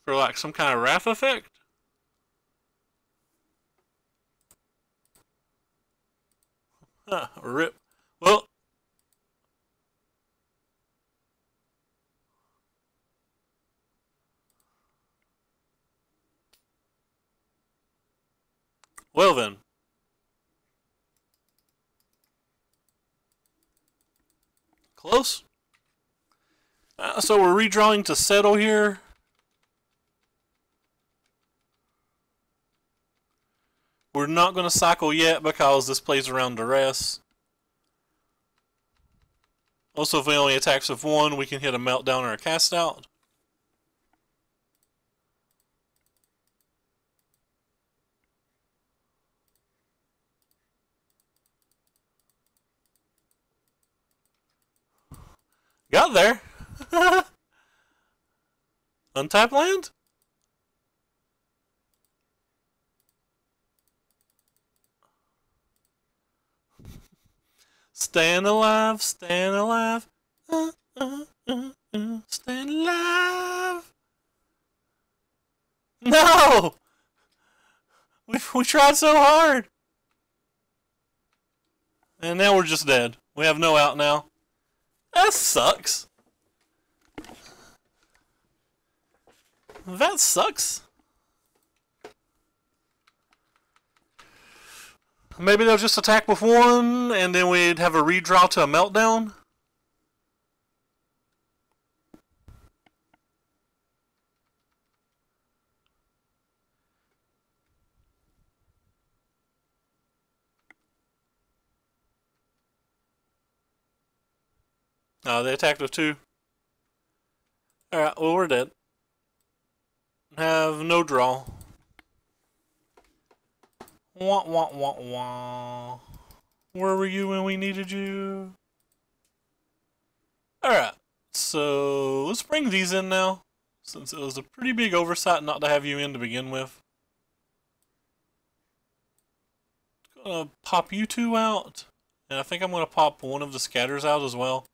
For like some kind of wrath effect. Huh, rip. Well, well then. Close. So we're redrawing to settle here. We're not going to cycle yet because this plays around duress. Also, if we only attacks with 1, we can hit a meltdown or a cast out. Got there. Untap land? Stand alive, stand alive. Stand alive. No! We tried so hard. And now we're just dead. We have no out now. That sucks. That sucks. Maybe they'll just attack with 1, and then we'd have a redraw to a meltdown. Oh, they attacked with 2. Alright, well, we're dead. Have no draw. Wah, wah, wah, wah. Where were you when we needed you? Alright, so let's bring these in now, since it was a pretty big oversight not to have you in to begin with. Gonna pop you 2 out, and I think I'm gonna pop one of the scatters out as well.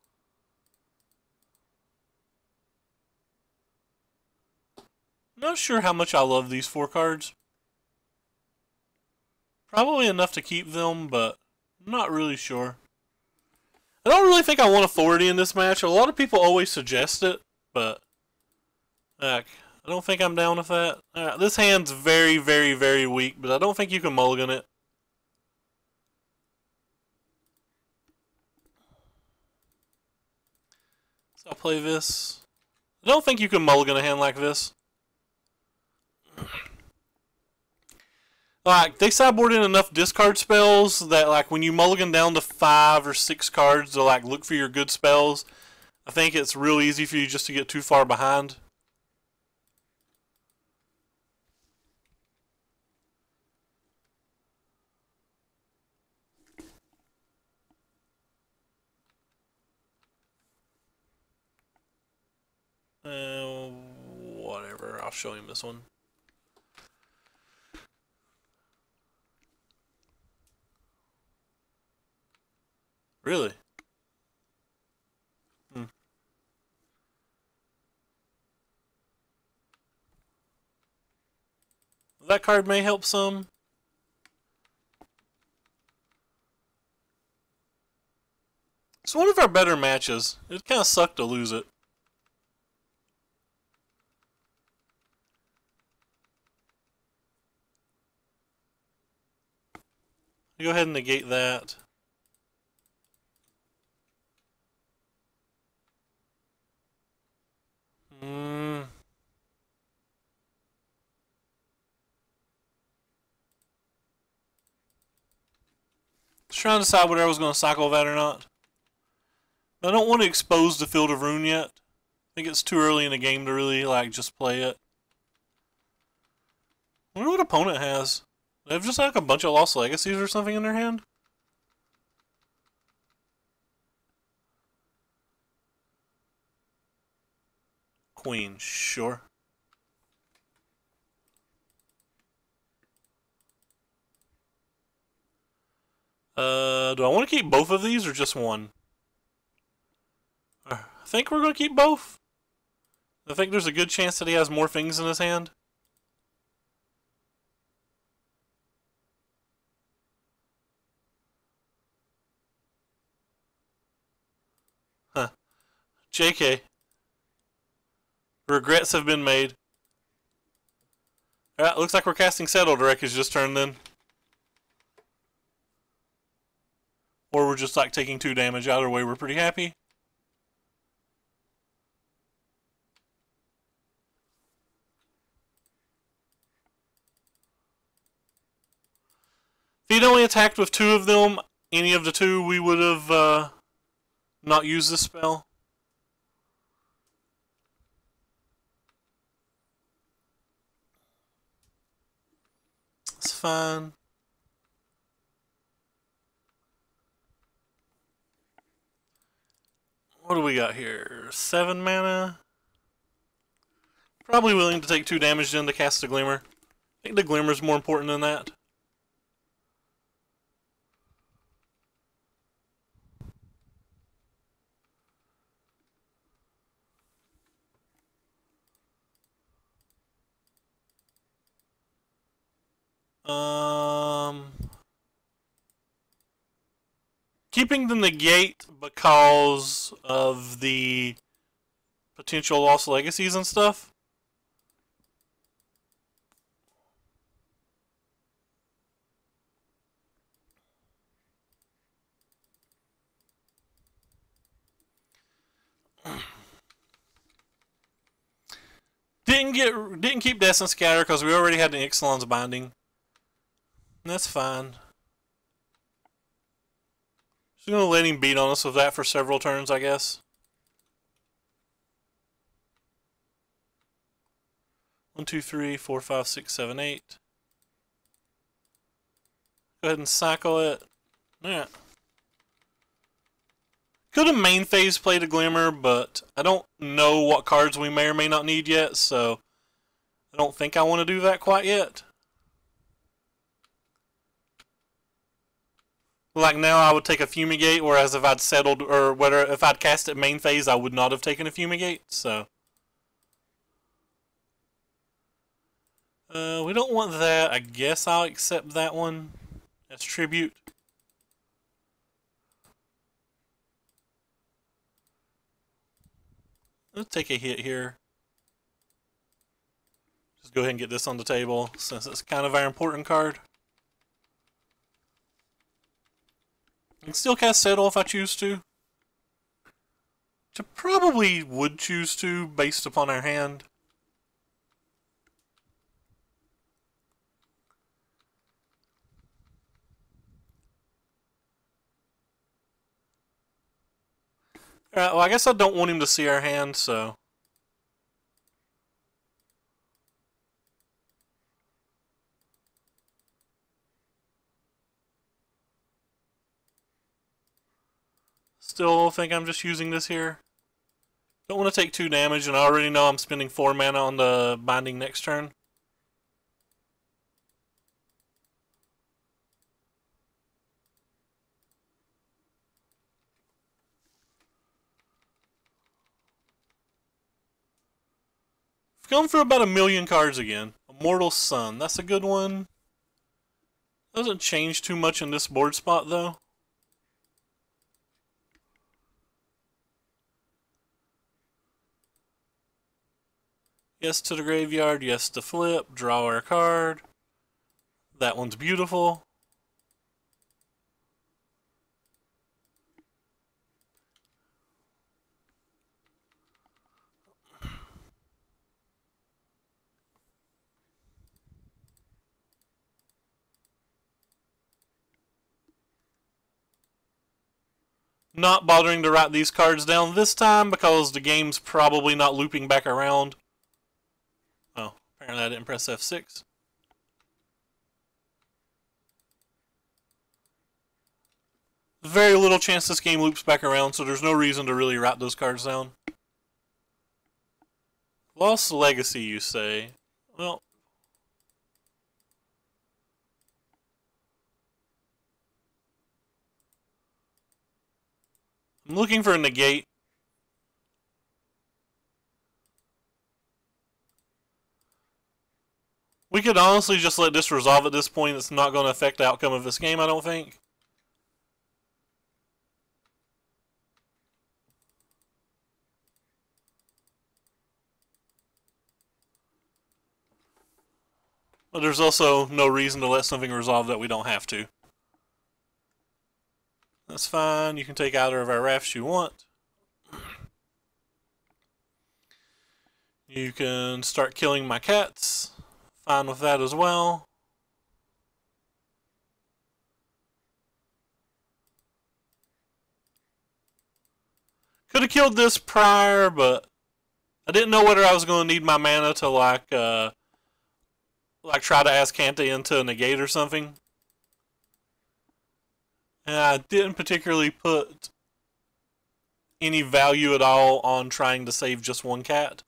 Not sure how much I love these 4 cards. Probably enough to keep them, but I'm not really sure. I don't really think I want authority in this match. A lot of people always suggest it, but I don't think I'm down with that. Alright, this hand's very, very, very weak, but I don't think you can mulligan it. So I'll play this. I don't think you can mulligan a hand like this. Like, they sideboard in enough discard spells that, like, when you mulligan down to 5 or 6 cards to, like, look for your good spells, I think it's real easy for you just to get too far behind. Whatever, I'll show him this one. Really? That card may help some. It's one of our better matches. It kind of sucked to lose it. Go ahead and negate that. Just trying to decide whether I was going to cycle that or not. I don't want to expose the Field of Ruin yet. I think it's too early in the game to really like just play it. I wonder what opponent has. They have just like a bunch of Lost Legacies or something in their hand. Queen, sure. Do I want to keep both of these or just one? I think we're going to keep both. I think there's a good chance that he has more things in his hand. Huh. JK. Regrets have been made. Alright, looks like we're casting Settle to wreck his just turned then. Or we're just like taking 2 damage. Either way, we're pretty happy. If he'd only attacked with 2 of them, any of the 2, we would have not used this spell. It's fine. What do we got here? 7 mana. Probably willing to take 2 damage then to cast the Glimmer. I think the Glimmer's more important than that. Keeping the negate because of the potential Lost Legacies and stuff. Didn't keep Descent Scatter because we already had the Ixalan's Binding. That's fine. Just gonna let him beat on us with that for several turns, I guess. 1, 2, 3, 4, 5, 6, 7, 8. Go ahead and cycle it. Yeah. Could have main phase played a Glimmer, but I don't know what cards we may or may not need yet, so I don't think I want to do that quite yet. Like now I would take a Fumigate, whereas if I'd settled, or whether if I'd cast it main phase, I would not have taken a Fumigate, so. We don't want that. I guess I'll accept that one as tribute. Let's take a hit here. Just go ahead and get this on the table, since it's kind of our important card. I can still cast Settle if I choose to. Which I probably would choose to, based upon our hand. Alright, well I guess I don't want him to see our hand, so... Still think I'm just using this here. Don't want to take 2 damage, and I already know I'm spending 4 mana on the Binding next turn. We've gone for about 1,000,000 cards again. Immortal Sun, that's a good one. Doesn't change too much in this board spot though. Yes to the graveyard, yes to flip, draw our card. That one's beautiful. not bothering to write these cards down this time because the game's probably not looping back around. Oh, apparently I didn't press F6. Very little chance this game loops back around, so there's no reason to really write those cards down. Lost Legacy, you say? Well, I'm looking for a negate. We could honestly just let this resolve at this point. It's not going to affect the outcome of this game, I don't think. But there's also no reason to let something resolve that we don't have to. That's fine. You can take either of our rafts you want. You can start killing my cats. Fine with that as well. Could have killed this prior, but I didn't know whether I was going to need my mana to like try to ask Kanta into a negate or something. And I didn't particularly put any value at all on trying to save just one cat.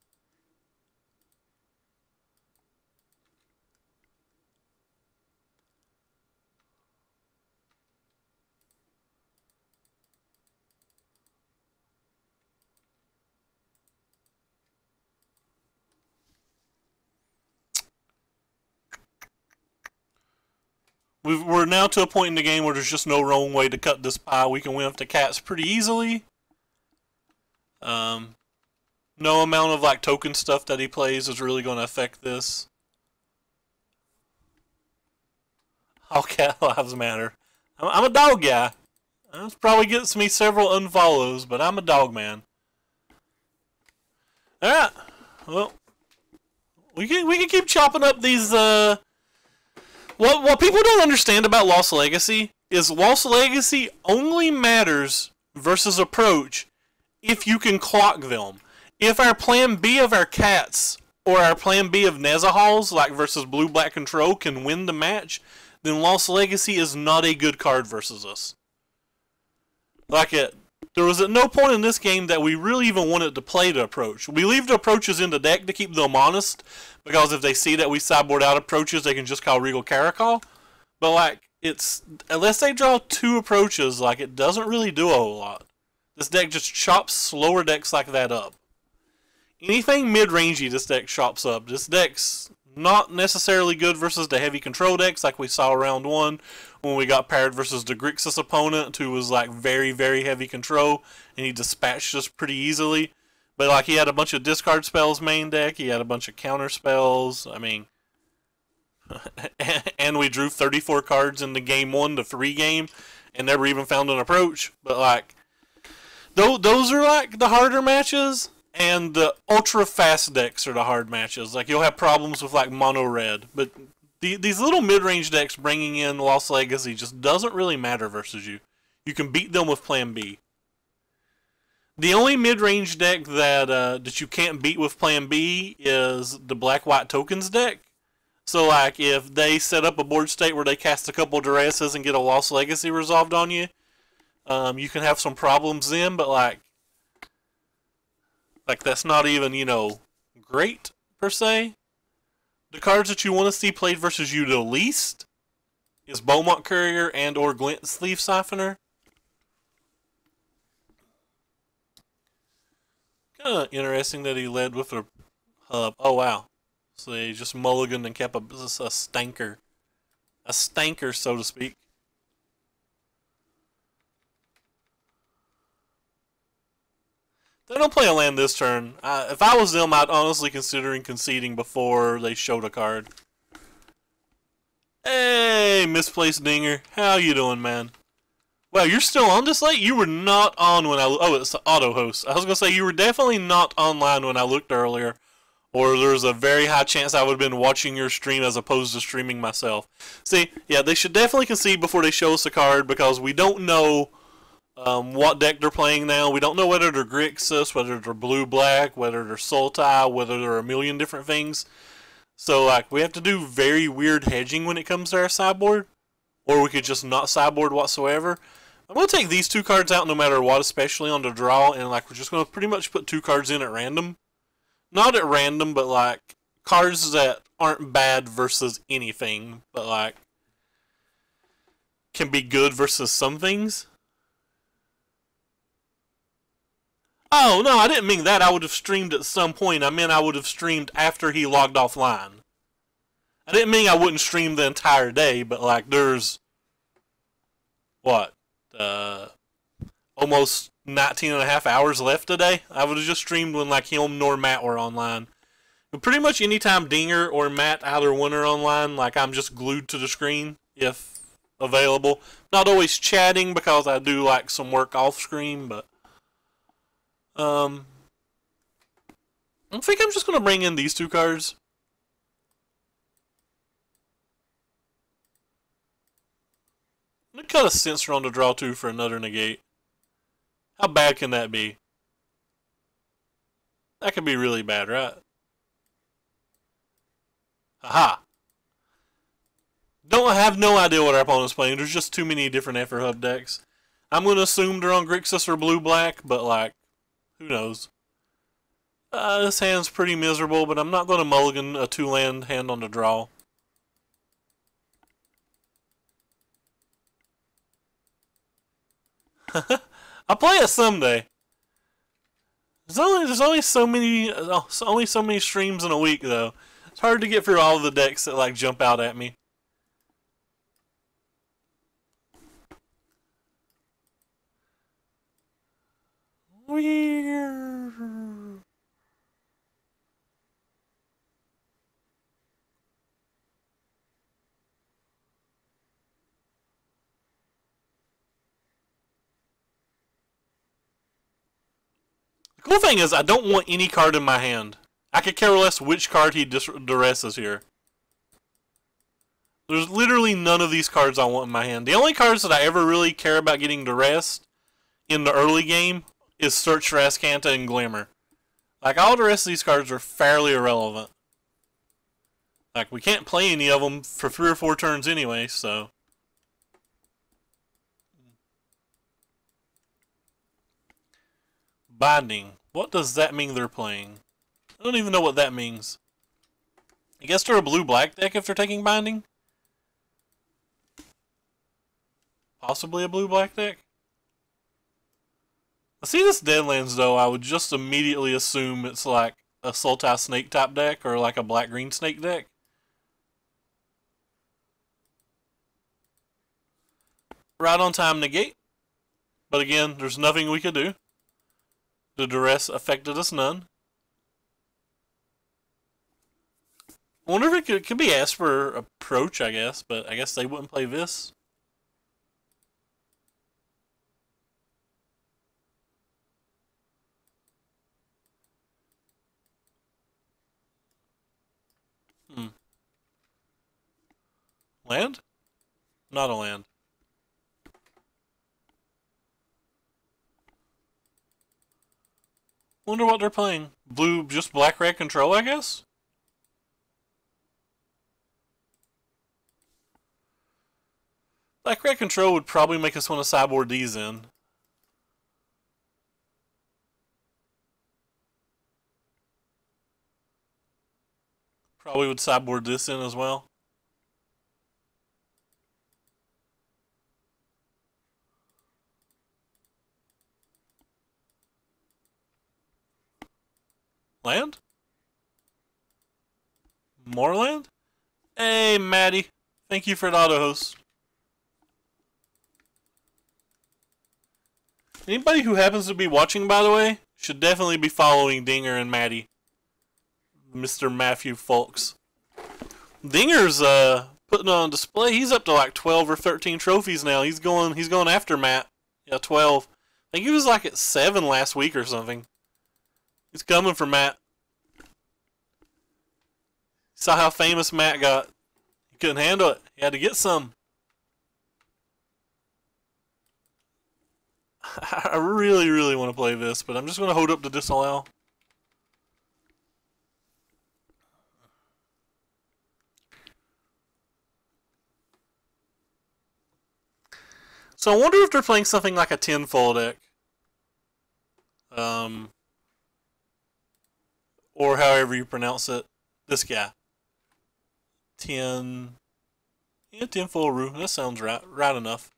We're now to a point in the game where there's just no wrong way to cut this pie. We can win up the cats pretty easily. No amount of like token stuff that he plays is really going to affect this. All cat lives matter. I'm a dog guy. This probably gets me several unfollows, but I'm a dog man. Alright. Well, we can keep chopping up these What people don't understand about Lost Legacy is Lost Legacy only matters versus approach if you can clock them. If our plan B of our cats or our plan B of Nezahals, like versus Blue-Black Control, can win the match, then Lost Legacy is not a good card versus us. There was at no point in this game that we really even wanted to play the approach. We leave the approaches in the deck to keep them honest, because if they see that we sideboard out approaches, they can just call Regal Caracal. But like, unless they draw two approaches, like, it doesn't really do a whole lot. This deck just chops slower decks like that up. Anything mid-rangey this deck chops up. This deck's not necessarily good versus the heavy control decks like we saw round one when we got paired versus the Grixis opponent, who was like very, very heavy control, and he dispatched us pretty easily. But like, he had a bunch of discard spells main deck, he had a bunch of counter spells, I mean, and we drew 34 cards in the game 1 to 3 game, and never even found an approach. But like, those are like the harder matches. And the ultra fast decks are the hard matches. Like, you'll have problems with like mono red, but these little mid range decks bringing in Lost Legacy just doesn't really matter versus you. You can beat them with Plan B. The only mid range deck that you can't beat with Plan B is the Black White Tokens deck. So like, if they set up a board state where they cast a couple Duresses and get a Lost Legacy resolved on you, you can have some problems then. But like that's not even, great, per se. The cards that you want to see played versus you the least is Beaumont Courier and or Glint Sleeve Siphoner. Kind of interesting that he led with a hub. Oh, wow. So he just mulliganed and kept a stanker. A stanker, so to speak. They don't play a land this turn. If I was them, I'd honestly considering conceding before they showed a card. Hey, Misplaced Dinger. How you doing, man? Wow, you're still on this late? You were not on when I... Oh, it's the auto host. I was going to say, you were definitely not online when I looked earlier. Or there's a very high chance I would have been watching your stream as opposed to streaming myself. See, yeah, they should definitely concede before they show us a card, because we don't know what deck they're playing now. We don't know whether they're Grixis, whether they're blue-black, whether they're Sultai, whether they're a million different things. So, like, we have to do very weird hedging when it comes to our sideboard. Or we could just not sideboard whatsoever. I'm going to take these two cards out no matter what, especially on the draw. And, like, we're just going to pretty much put two cards in at random. Not at random, but, like, cards that aren't bad versus anything. But, like, can be good versus some things. Oh, no, I didn't mean that. I would have streamed at some point. I meant I would have streamed after he logged offline. I didn't mean I wouldn't stream the entire day, but, like, there's, what, almost 19 and a half hours left today. I would have just streamed when, like, him nor Matt were online. But pretty much anytime Dinger or Matt, either one, are online, like, I'm just glued to the screen, if available. Not always chatting, because I do, like, some work off-screen, but I think I'm just going to bring in these two cards. I'm going to cut a Sensor on the draw two for another negate. How bad can that be? That could be really bad, right? Haha. Don't have no idea what our opponent's playing. There's just too many different Effort Hub decks. I'm going to assume they're on Grixis or blue-black, but, like, who knows? This hand's pretty miserable, but I'm not going to mulligan a two-land hand on the draw. I'll play it someday. There's only so many streams in a week, though. It's hard to get through all of the decks that, like, jump out at me. Weird. The cool thing is, I don't want any card in my hand. I could care less which card he duresses here. There's literally none of these cards I want in my hand. The only cards that I ever really care about getting duressed in the early game is Search for Azcanta and Glimmer. Like, all the rest of these cards are fairly irrelevant. Like, we can't play any of them for 3 or 4 turns anyway, so. Binding. What does that mean they're playing? I don't even know what that means. I guess they're a blue-black deck if they're taking Binding? Possibly a blue-black deck? I see this Deadlands, though, I would just immediately assume it's like a Sultai Snake type deck or like a black-green snake deck. Right on time negate. But again, there's nothing we could do. The duress affected us none. I wonder if it could be Esper Approach, I guess, but I guess they wouldn't play this. Land? Not a land. Wonder what they're playing. Blue, just black-red control, I guess? Black-red control would probably make us want to sideboard these in. Probably would sideboard this in as well. Land? More land? Hey, Maddie. Thank you for the auto host. Anybody who happens to be watching, by the way, should definitely be following Dinger and Maddie. Mr. Matthew Folks. Dinger's putting on display. He's up to like 12 or 13 trophies now. He's going after Matt. Yeah, 12. I think he was like at 7 last week or something. He's coming for Matt. Saw how famous Matt got. He couldn't handle it. He had to get some. I really, really want to play this, but I'm just going to hold up the disallow. So I wonder if they're playing something like a Tinfoil deck. Or however you pronounce it. This guy. Tinfoil Rue. That sounds right enough.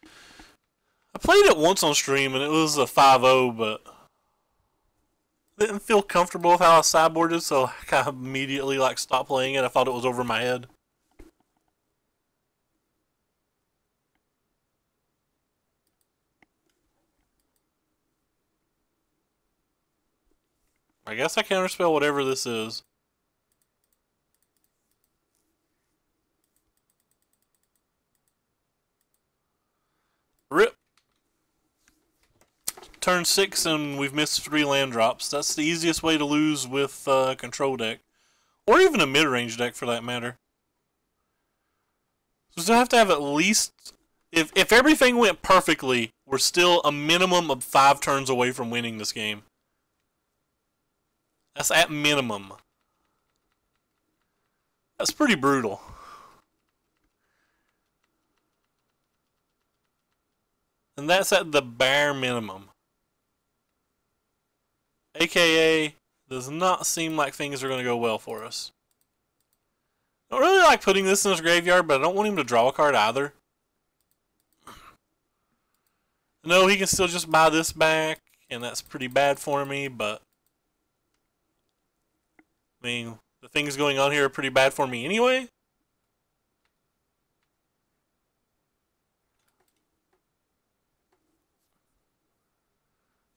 I played it once on stream and it was a 5-0, but didn't feel comfortable with how I sideboarded, so I kind of immediately stopped playing it. I thought it was over my head. I guess I counterspell whatever this is. Rip. Turn 6 and we've missed 3 land drops. That's the easiest way to lose with a control deck. Or even a mid-range deck for that matter. So we still have to have at least... If everything went perfectly, we're still a minimum of 5 turns away from winning this game. That's at minimum. That's pretty brutal. And that's at the bare minimum. AKA, does not seem like things are going to go well for us. I don't really like putting this in his graveyard, but I don't want him to draw a card either. No, he can still just buy this back, and that's pretty bad for me, but... I mean, the things going on here are pretty bad for me anyway.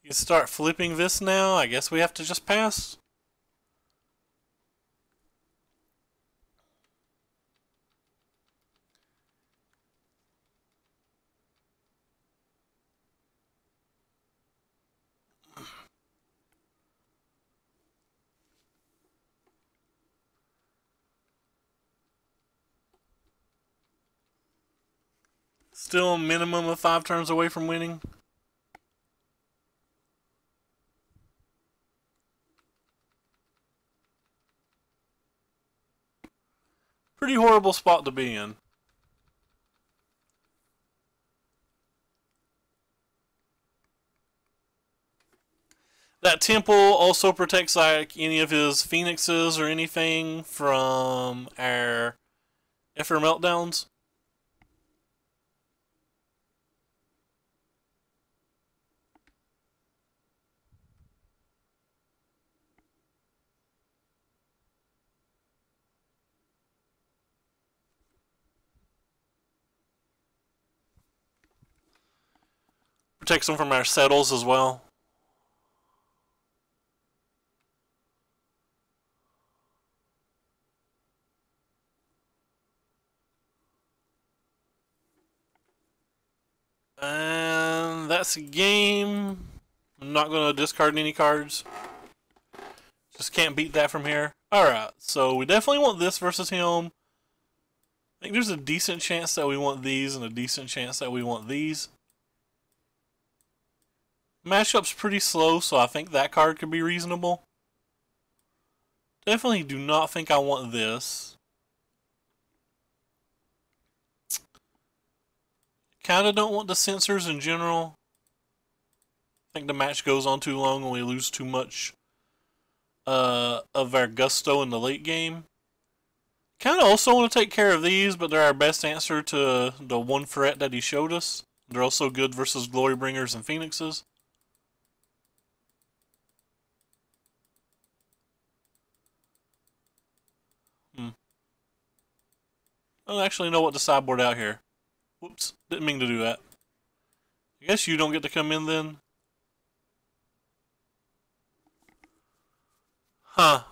You can start flipping this now. I guess we have to just pass. Still a minimum of 5 turns away from winning. Pretty horrible spot to be in. That temple also protects any of his phoenixes or anything from our Effer meltdowns. Protects them from our settles as well. And that's a game. I'm not going to discard any cards. Just can't beat that from here. Alright, so we definitely want this versus him. I think there's a decent chance that we want these and a decent chance that we want these. Matchup's pretty slow, so I think that card could be reasonable. Definitely do not think I want this. Kinda don't want the sensors in general. I think the match goes on too long and we lose too much of our gusto in the late game. Kinda also want to take care of these, but they're our best answer to the one threat that he showed us. They're also good versus Glorybringers and Phoenixes. I don't actually know what to sideboard out here. Whoops, didn't mean to do that. I guess you don't get to come in then. Huh.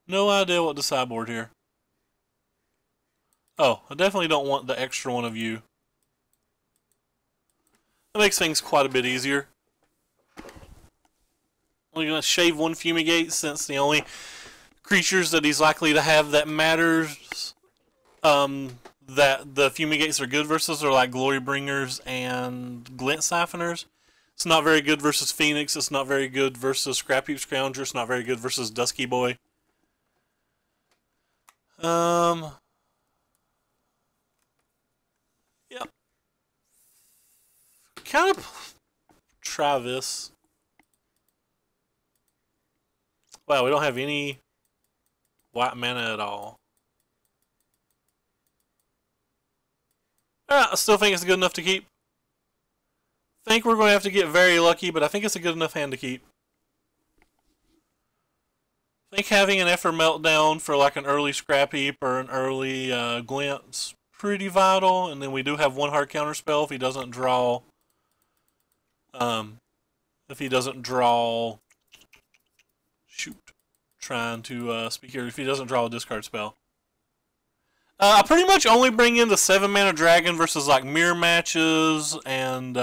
No idea what to sideboard here. Oh, I definitely don't want the extra one of you. That makes things quite a bit easier. Only gonna shave one Fumigate since the only creatures that he's likely to have that matters that the Fumigates are good versus are like Glorybringers and Glint Siphoners. It's not very good versus Phoenix. It's not very good versus Scrapheap Scrounger. It's not very good versus Dusky Boy. Yep. Kind of try this. Wow, we don't have any white mana at all. I still think it's good enough to keep. Think we're going to have to get very lucky, but I think it's a good enough hand to keep. I think having an Effort Meltdown for like an early Scrapheap or an early Glint's pretty vital, and then we do have one hard counter spell if he doesn't draw. Shoot, trying to speak here. If he doesn't draw a discard spell. I pretty much only bring in the 7-mana dragon versus like mirror matches and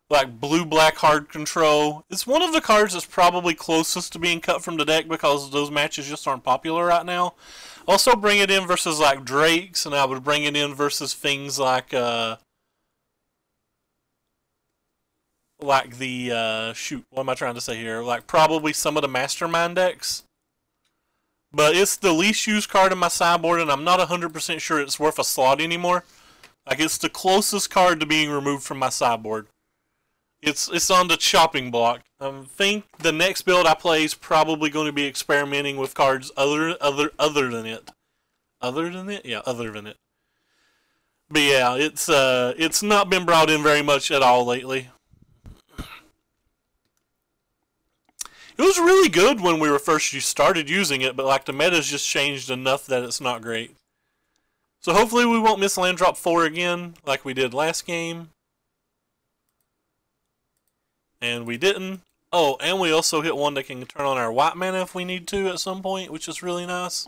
like blue-black hard control. It's one of the cards that's probably closest to being cut from the deck because those matches just aren't popular right now. Also bring it in versus like Drakes, and I would bring it in versus things like shoot, what am I trying to say here? Like probably some of the Mastermind decks. But it's the least used card in my sideboard, and I'm not 100% sure it's worth a slot anymore. Like, it's the closest card to being removed from my sideboard. It's on the chopping block. I think the next build I play is probably going to be experimenting with cards other than it. Other than it? Yeah, other than it. But yeah, it's not been brought in very much at all lately. It was really good when we were first started using it, but like the meta's just changed enough that it's not great. So hopefully we won't miss land drop 4 again like we did last game. And we didn't. Oh, and we also hit one that can turn on our white mana if we need to at some point, which is really nice.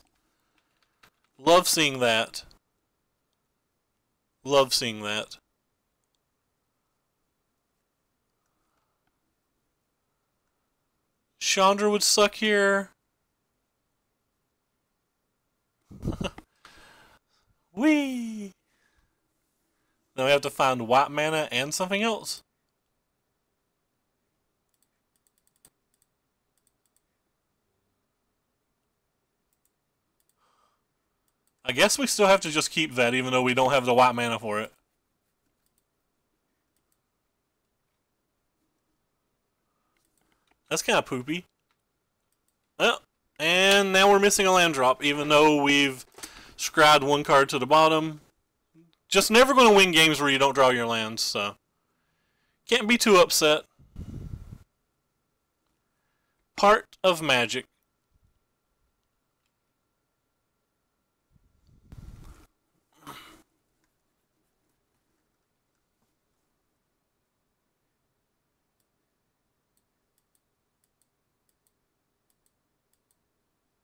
Love seeing that. Love seeing that. Chandra would suck here. Whee! Now we have to find white mana and something else. I guess we still have to just keep that even though we don't have the white mana for it. That's kind of poopy. Well, and now we're missing a land drop, even though we've scryed one card to the bottom. Just never going to win games where you don't draw your lands, so can't be too upset. Part of Magic.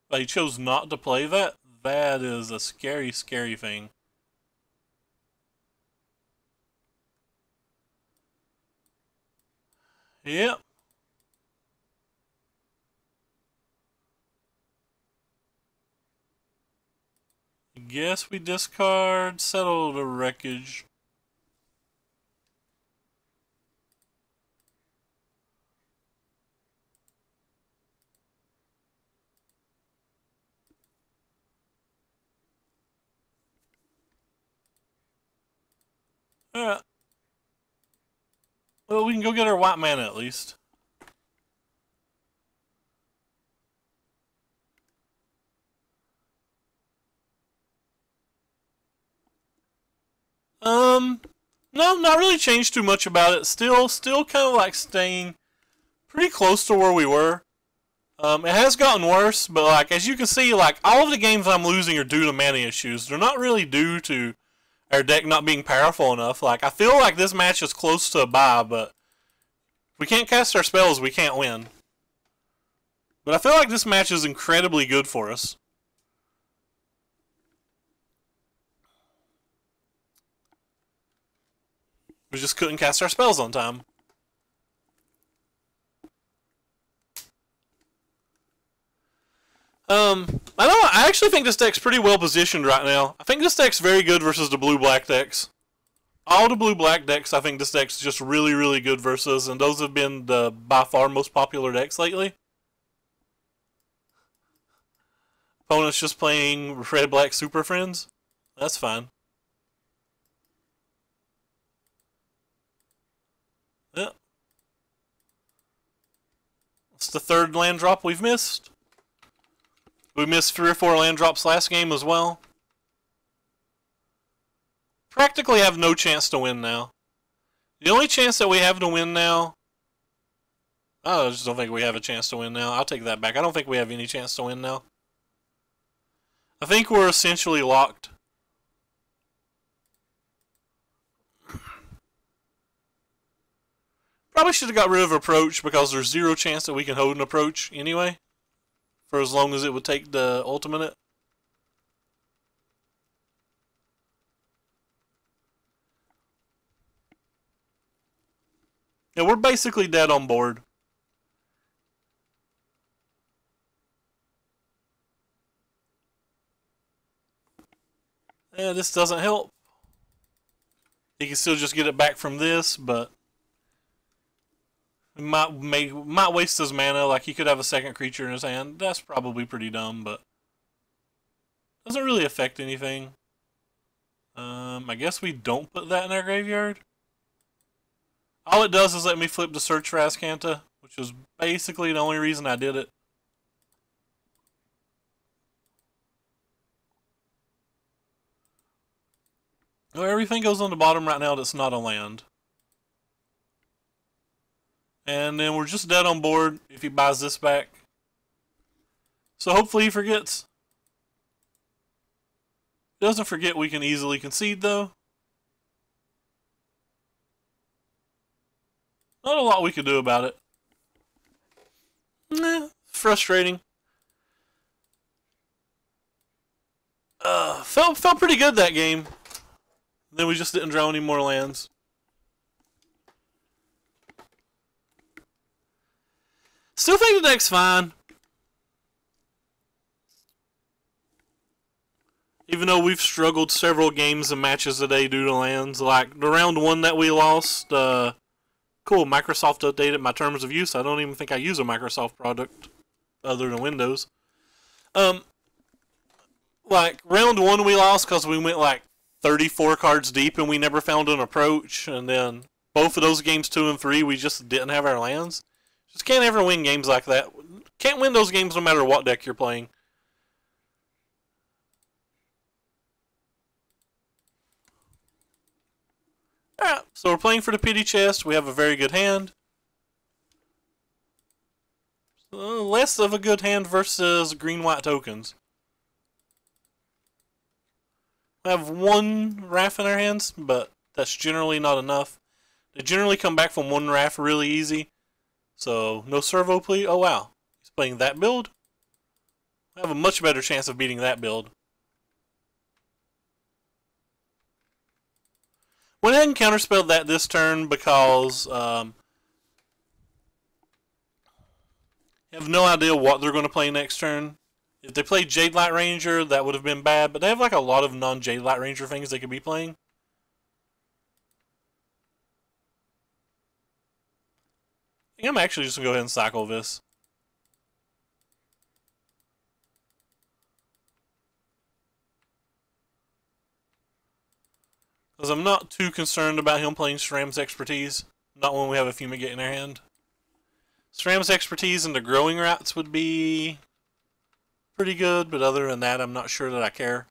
But he chose not to play that? That is a scary, scary thing. Yep. Guess we discard, settle the wreckage. Alright. Well, we can go get our white mana at least. No, not really changed too much about it. Still kind of like staying pretty close to where we were. It has gotten worse, but like as you can see, like all of the games I'm losing are due to mana issues. They're not really due to our deck not being powerful enough. Like I feel like this match is close to a bye, but if we can't cast our spells, we can't win. But I feel like this match is incredibly good for us. We just couldn't cast our spells on time. I I actually think this deck's pretty well positioned right now. I think this deck's very good versus the blue-black decks. All the blue-black decks, I think this deck's just really, really good versus, and those have been the by far most popular decks lately. Opponent's just playing red-black Super Friends. That's fine. Yeah. It's the third land drop we've missed. We missed 3 or 4 land drops last game as well. Practically have no chance to win now. The only chance that we have to win now... I just don't think we have a chance to win now. I'll take that back. I don't think we have any chance to win now. I think we're essentially locked. Probably should have got rid of approach because there's 0 chance that we can hold an approach anyway. For as long as it would take the ultimate. Yeah, we're basically dead on board. Yeah, this doesn't help. He can still just get it back from this, but might waste his mana. Like he could have a second creature in his hand. That's probably pretty dumb, but doesn't really affect anything. I guess we don't put that in our graveyard. All it does is let me flip to search for Azcanta, which is basically the only reason I did it. Well, everything goes on the bottom right now that's not a land. And then we're just dead on board if he buys this back. So hopefully he forgets. If he doesn't forget, we can easily concede though. Not a lot we could do about it. Frustrating. Felt pretty good that game. Then we just didn't draw any more lands. Still think the deck's fine. Even though we've struggled several games and matches today due to lands. Like the round 1 that we lost, cool, Microsoft updated my terms of use. I don't even think I use a Microsoft product other than Windows. Like, round 1 we lost because we went like 34 cards deep and we never found an approach. And then both of those games 2 and 3, we just didn't have our lands. Just can't ever win games like that. Can't win those games no matter what deck you're playing. Alright, so we're playing for the pity chest. We have a very good hand. Less of a good hand versus green-white tokens. We have 1 Wrath in our hands, but that's generally not enough. They generally come back from 1 Wrath really easy. So, no servo please. Oh wow, he's playing that build? I have a much better chance of beating that build. Went ahead and counterspelled that this turn because I have no idea what they're going to play next turn. If they played Jade Light Ranger, that would have been bad, but they have like a lot of non-Jade Light Ranger things they could be playing. I think I'm actually just going to go ahead and cycle this. Because I'm not too concerned about him playing SRAM's Expertise. Not when we have a Fumigate in our hand. SRAM's Expertise into Growing Rats would be pretty good, but other than that, I'm not sure that I care.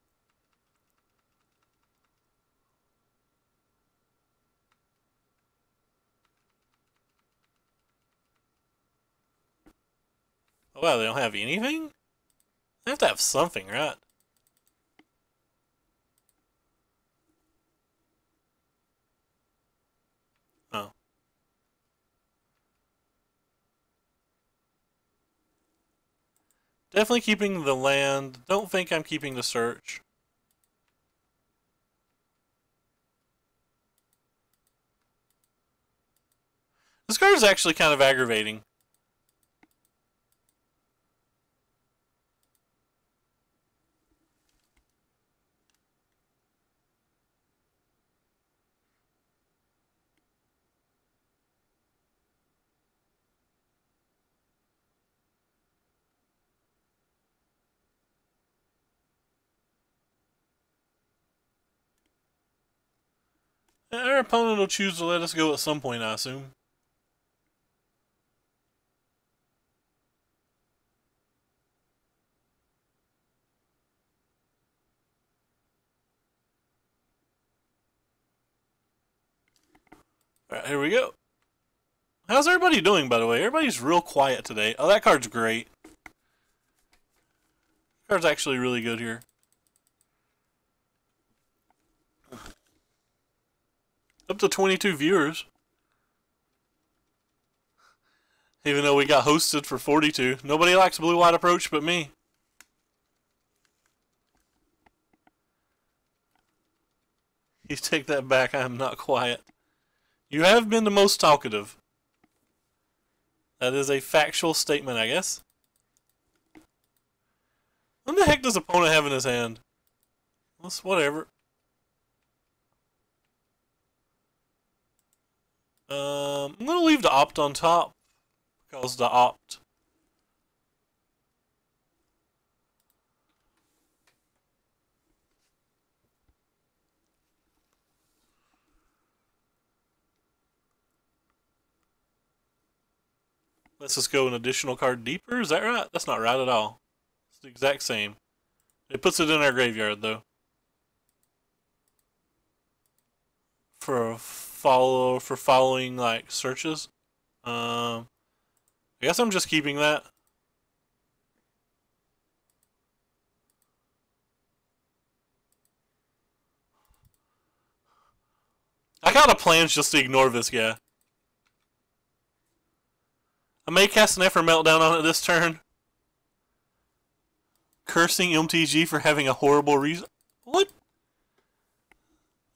Oh wow, they don't have anything? They have to have something, right? Oh. Definitely keeping the land. Don't think I'm keeping the search. This card is actually kind of aggravating. Our opponent will choose to let us go at some point, I assume. Alright, here we go. How's everybody doing, by the way? Everybody's real quiet today. Oh, that card's great. That card's actually really good here. Up to 22 viewers. Even though we got hosted for 42. Nobody likes blue-white approach but me. You take that back, I am not quiet. You have been the most talkative. That is a factual statement, I guess. What the heck does opponent have in his hand? Well, whatever. I'm going to leave the opt on top. Because the opt. Let's just go an additional card deeper. Is that right? That's not right at all. It's the exact same. It puts it in our graveyard, though. For following, like, searches. I guess I'm just keeping that. I got a plan just to ignore this guy. I may cast an Effort Meltdown on it this turn. Cursing MTG for having a horrible reason. What?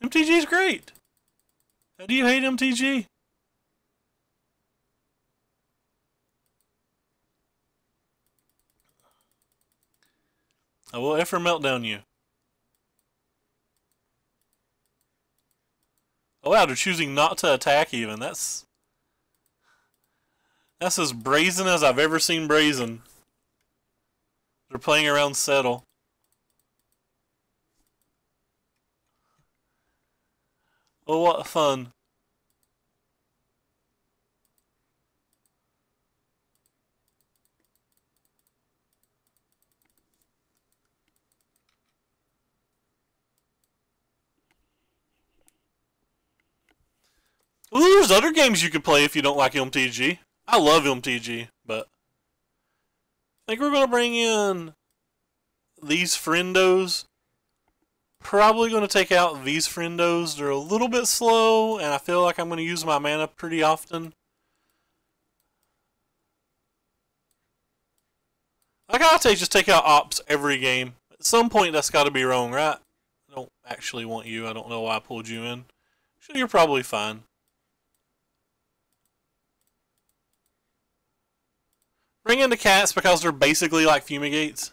MTG's great. How do you hate MTG? I will Effort Meltdown you. Oh wow, they're choosing not to attack even. That's as brazen as I've ever seen brazen. They're playing around settle. Oh, what fun. Well, there's other games you could play if you don't like MTG. I love MTG, but I think we're going to bring in these friendos. Probably going to take out these friendos. They're a little bit slow, and I feel like I'm going to use my mana pretty often. I gotta say, just take out ops every game. At some point, that's got to be wrong, right? I don't actually want you. I don't know why I pulled you in. Actually, you're probably fine. Bring in the cats because they're basically like fumigates.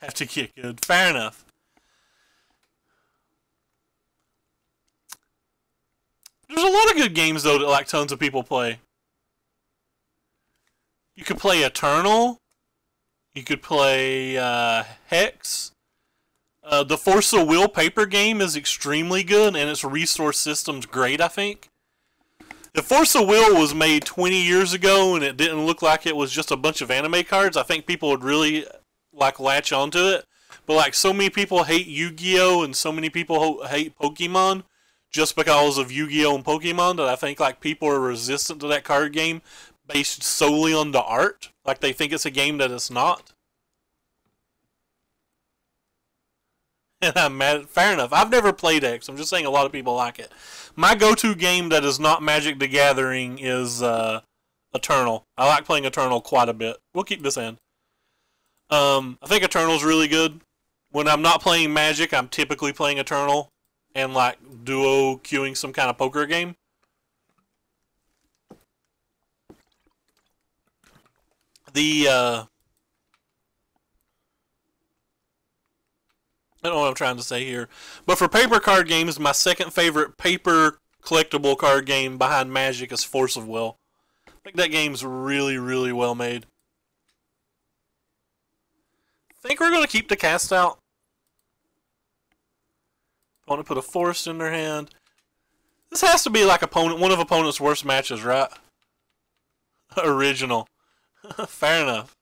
Have to get good. Fair enough. There's a lot of good games though that like tons of people play. You could play Eternal. You could play Hex. The Force of Will paper game is extremely good, and its resource system's great, I think. The Force of Will was made 20 years ago, and it didn't look like it was just a bunch of anime cards. I think people would really like latch onto it. But like so many people hate Yu-Gi-Oh! And so many people hate Pokemon just because of Yu-Gi-Oh! And Pokemon that I think like people are resistant to that card game based solely on the art. Like they think it's a game that it's not. And I'm mad. Fair enough. I've never played X. I'm just saying a lot of people like it. My go-to game that is not Magic the Gathering is Eternal. I like playing Eternal quite a bit. We'll keep this in. I think Eternal's really good. When I'm not playing Magic, I'm typically playing Eternal and like duo queuing some kind of poker game. I don't know what I'm trying to say here. But for paper card games, my second favorite paper collectible card game behind Magic is Force of Will. I think that game's really, really well made. think we're going to keep the cast out. I want to put a forest in their hand. This has to be like one of opponent's worst matches, right? Original. Fair enough.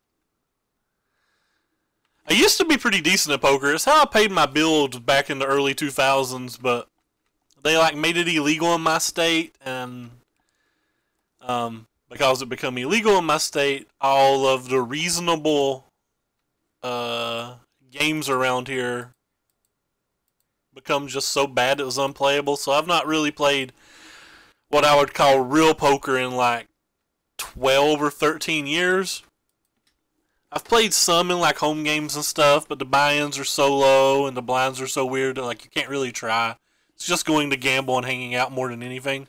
I used to be pretty decent at poker. It's how I paid my bills back in the early 2000s, but they like made it illegal in my state, and because it became illegal in my state, all of the reasonable games around here become just so bad it was unplayable. So I've not really played what I would call real poker in like 12 or 13 years. I've played some in like home games and stuff, but the buy-ins are so low and the blinds are so weird that like you can't really try. It's just going to gamble and hanging out more than anything.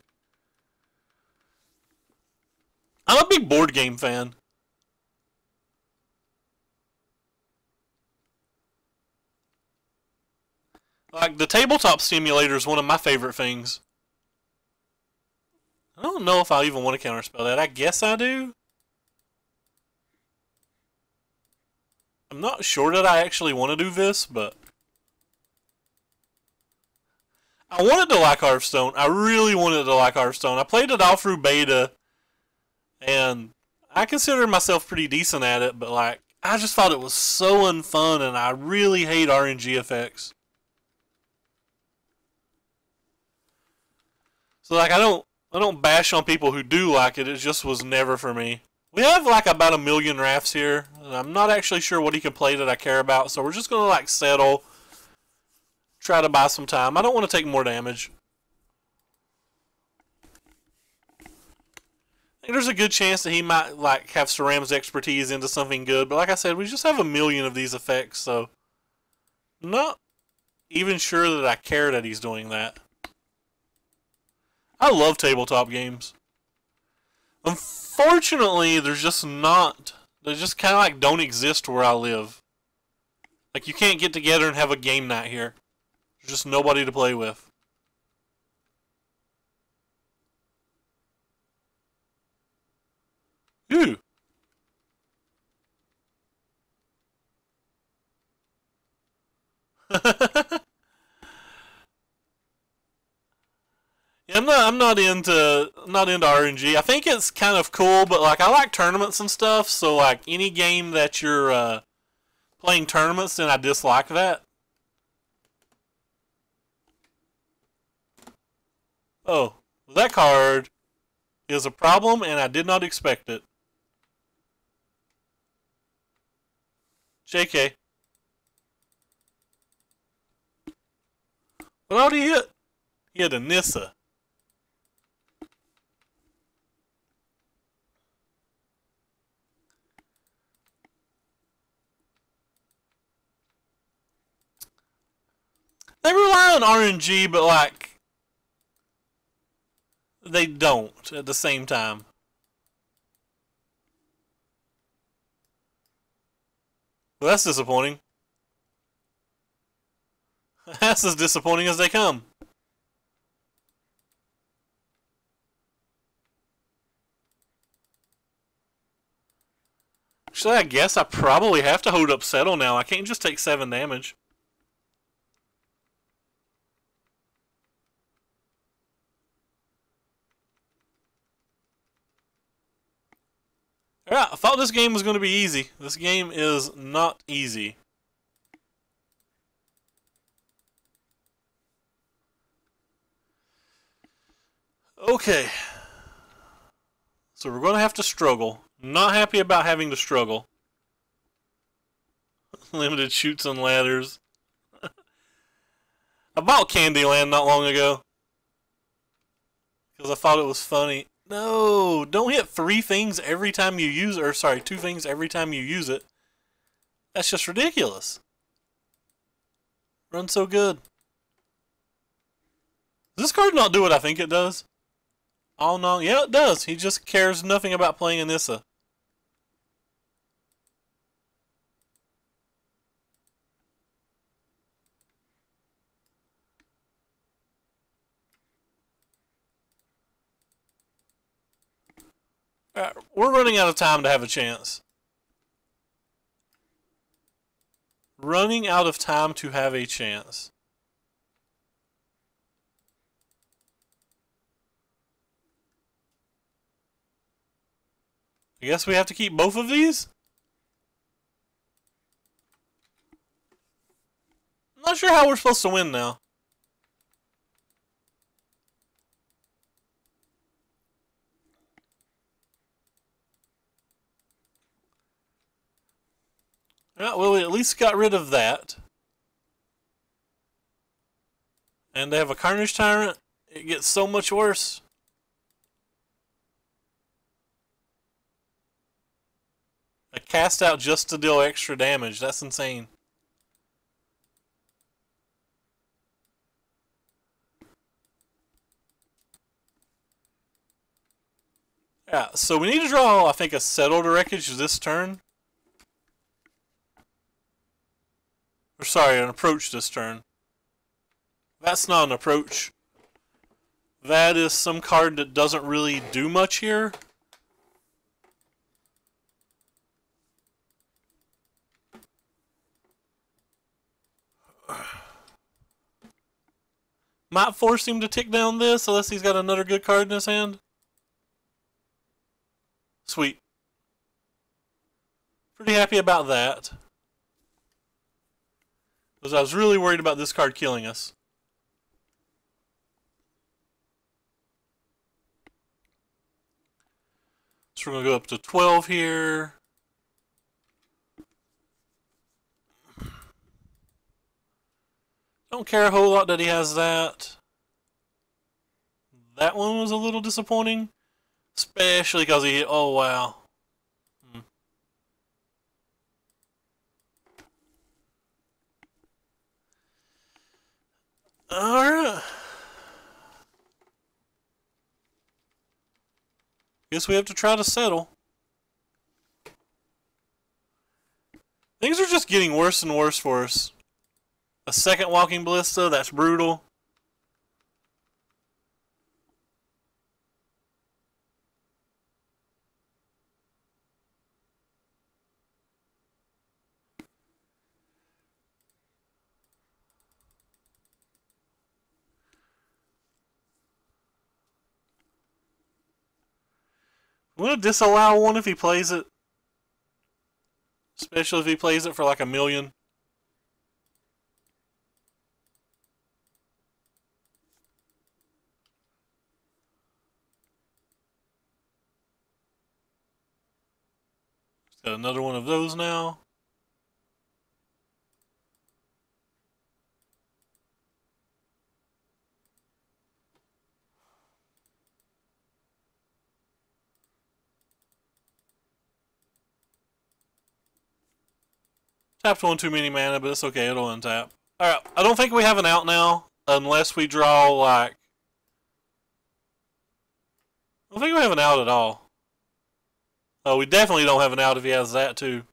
I'm a big board game fan. Like, the tabletop simulator is one of my favorite things. I don't know if I even want to counterspell that. I guess I do. I'm not sure that I actually want to do this, but I wanted to like Hearthstone. I really wanted to like Hearthstone. I played it all through beta, and I consider myself pretty decent at it, but like, I just thought it was so unfun, and I really hate RNG effects. So like, I don't bash on people who do like it. It just was never for me. We have like about 1 million rafts here, and I'm not actually sure what he can play that I care about, so we're just gonna like settle, try to buy some time. I don't want to take more damage. I think there's a good chance that he might like have Saram's expertise into something good, but like I said, we just have 1 million of these effects, so I'm not even sure that I care that he's doing that. I love tabletop games. Unfortunately, they just kind of like don't exist where I live. Like, you can't get together and have a game night here. There's just nobody to play with. Ooh. Yeah, I'm not into RNG. I think it's kind of cool, but like, I like tournaments and stuff, so like any game that you're playing tournaments in, I dislike that. Oh, that card is a problem, and I did not expect it. JK. What did he hit? He hit a Nissa. They rely on RNG, but like, they don't at the same time. Well, that's disappointing. That's as disappointing as they come. Actually, I guess I probably have to hold up Settle now. I can't just take 7 damage. Alright, I thought this game was going to be easy. This game is not easy. Okay. So we're going to have to struggle. Not happy about having to struggle. Limited chutes and ladders. I bought Candyland not long ago. Because I thought it was funny. No, don't hit 3 things every time you use it. Or sorry, 2 things every time you use it. That's just ridiculous. Runs so good. Does this card not do what I think it does? Oh no, yeah it does. He just cares nothing about playing Anissa. Alright, we're running out of time to have a chance. running out of time to have a chance. I guess we have to keep both of these? I'm not sure how we're supposed to win now. Yeah, well, we at least got rid of that. And they have a Carnage Tyrant. It gets so much worse. A cast out just to deal extra damage. That's insane. Yeah, so we need to draw, I think, a Settled Wreckage this turn. Or sorry, an approach this turn. That's not an approach. That is some card that doesn't really do much here. Might force him to tick down this unless he's got another good card in his hand. Sweet. Pretty happy about that. Because I was really worried about this card killing us. So we're going to go up to 12 here. Don't care a whole lot that he has that. That one was a little disappointing. Especially because he hit, oh wow. Alright. Guess we have to try to settle. Things are just getting worse and worse for us. A second Walking Ballista, that's brutal. I'm going to disallow one if he plays it. Especially if he plays it for like 1,000,000. Got another one of those now. Tapped one too many mana, but it's okay, it'll untap. Alright, I don't think we have an out now, unless we draw, like... I don't think we have an out at all. Oh, we definitely don't have an out if he has that, too.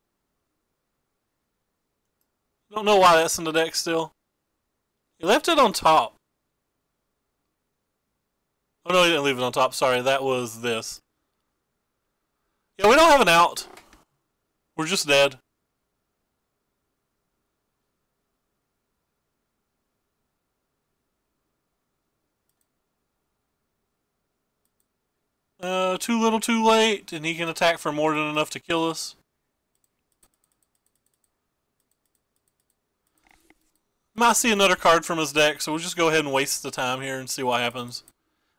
Don't know why that's in the deck still. He left it on top. Oh, no, he didn't leave it on top. Sorry, that was this. Yeah, we don't have an out. We're just dead. Too little too late, and he can attack for more than enough to kill us. Might see another card from his deck, so we'll just go ahead and waste the time here and see what happens.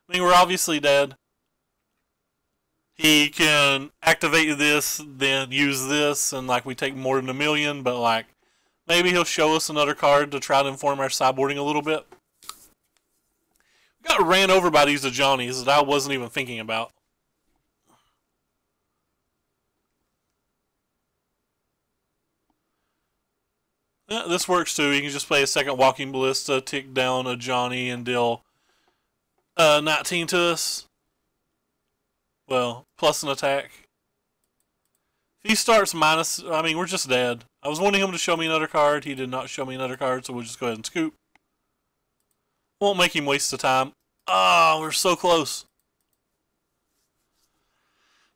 I mean, we're obviously dead. He can activate this, then use this, and like we take more than 1,000,000, but like maybe he'll show us another card to try to inform our sideboarding a little bit. We got ran over by these Ajani's that I wasn't even thinking about. Yeah, this works too. You can just play a second Walking Ballista, tick down Ajani, and deal 19 to us. Well, plus an attack. If he starts minus, I mean, we're just dead. I was wanting him to show me another card. He did not show me another card, so we'll just go ahead and scoop. Won't make him waste the time. Ah, we're so close.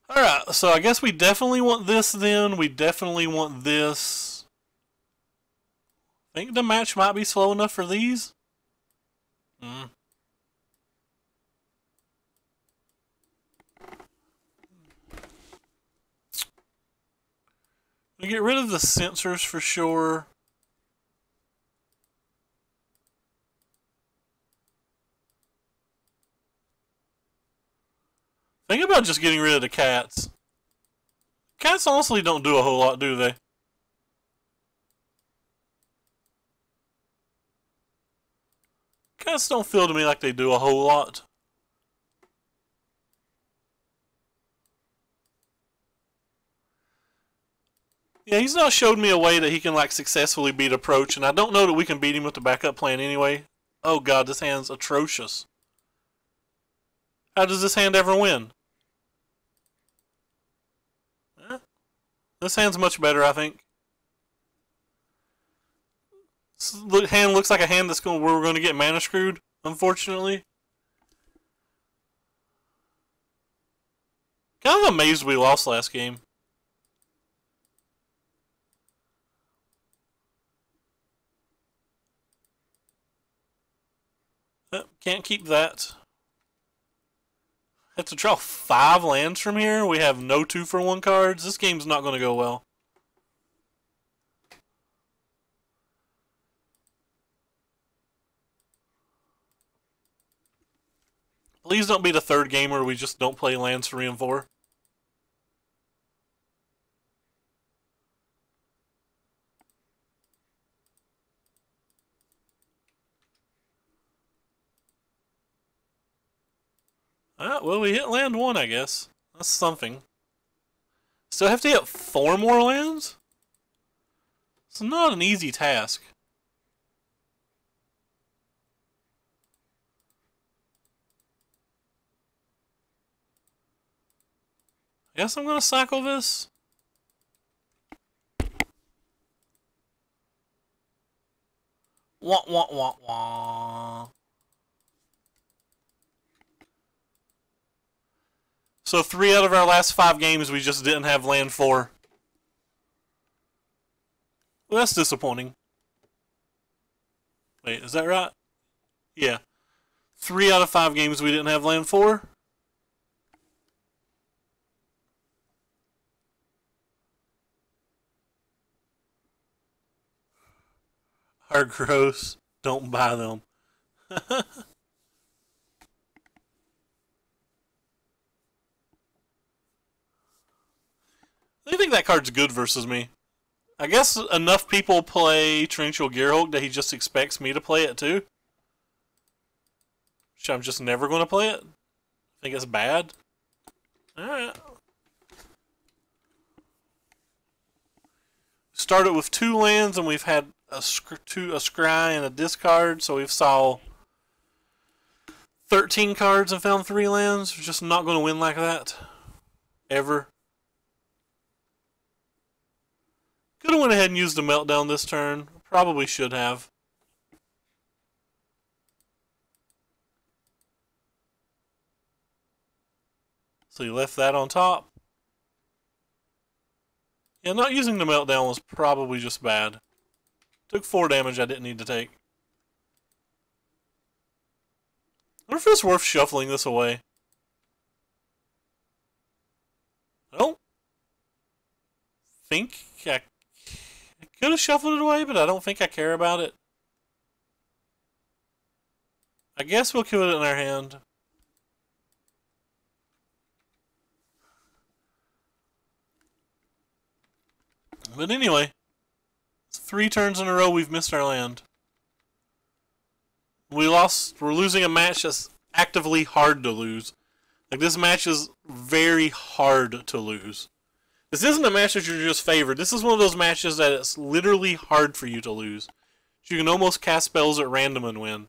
Alright, so I guess we definitely want this then. We definitely want this. Think the match might be slow enough for these? We get rid of the sensors for sure. Think about just getting rid of the cats. Cats honestly don't do a whole lot, do they? Cats don't feel to me like they do a whole lot. Yeah, he's not showed me a way that he can like successfully beat Approach, and I don't know that we can beat him with the backup plan anyway. Oh god, this hand's atrocious. How does this hand ever win? This hand's much better, I think. This hand looks like a hand that's where we're going to get mana screwed, unfortunately. Kind of amazed we lost last game. Can't keep that. Have to draw 5 lands from here. We have no 2-for-1 cards. This game's not going to go well. Please don't be the third game where we just don't play lands 3 and 4. Well, we hit land 1, I guess. That's something. Still have to hit 4 more lands? It's not an easy task. I guess I'm going to cycle this. Wah, wah, wah, wah. So 3 out of our last 5 games, we just didn't have land 4. Well, that's disappointing. Wait, is that right? Yeah. 3 out of 5 games, we didn't have land 4. Are gross. Don't buy them. I think that card's good versus me. I guess enough people play Torrential Gearhulk that he just expects me to play it too. Which I'm just never going to play it. I think it's bad. Alright. Started with 2 lands and we've had a scry and a discard, so we've saw 13 cards and found 3 lands. We're just not going to win like that. Ever. Could have went ahead and used a meltdown this turn. Probably should have. So you left that on top. Yeah, not using the meltdown was probably just bad. Took 4 damage I didn't need to take. I wonder if it's worth shuffling this away. I don't think I could have shuffled it away, but I don't think I care about it. I guess we'll kill it in our hand. But anyway, 3 turns in a row we've missed our land. We lost. We're losing a match that's actively hard to lose. Like, this match is very hard to lose. This isn't a match that you're just favored. This is one of those matches that it's literally hard for you to lose. You can almost cast spells at random and win.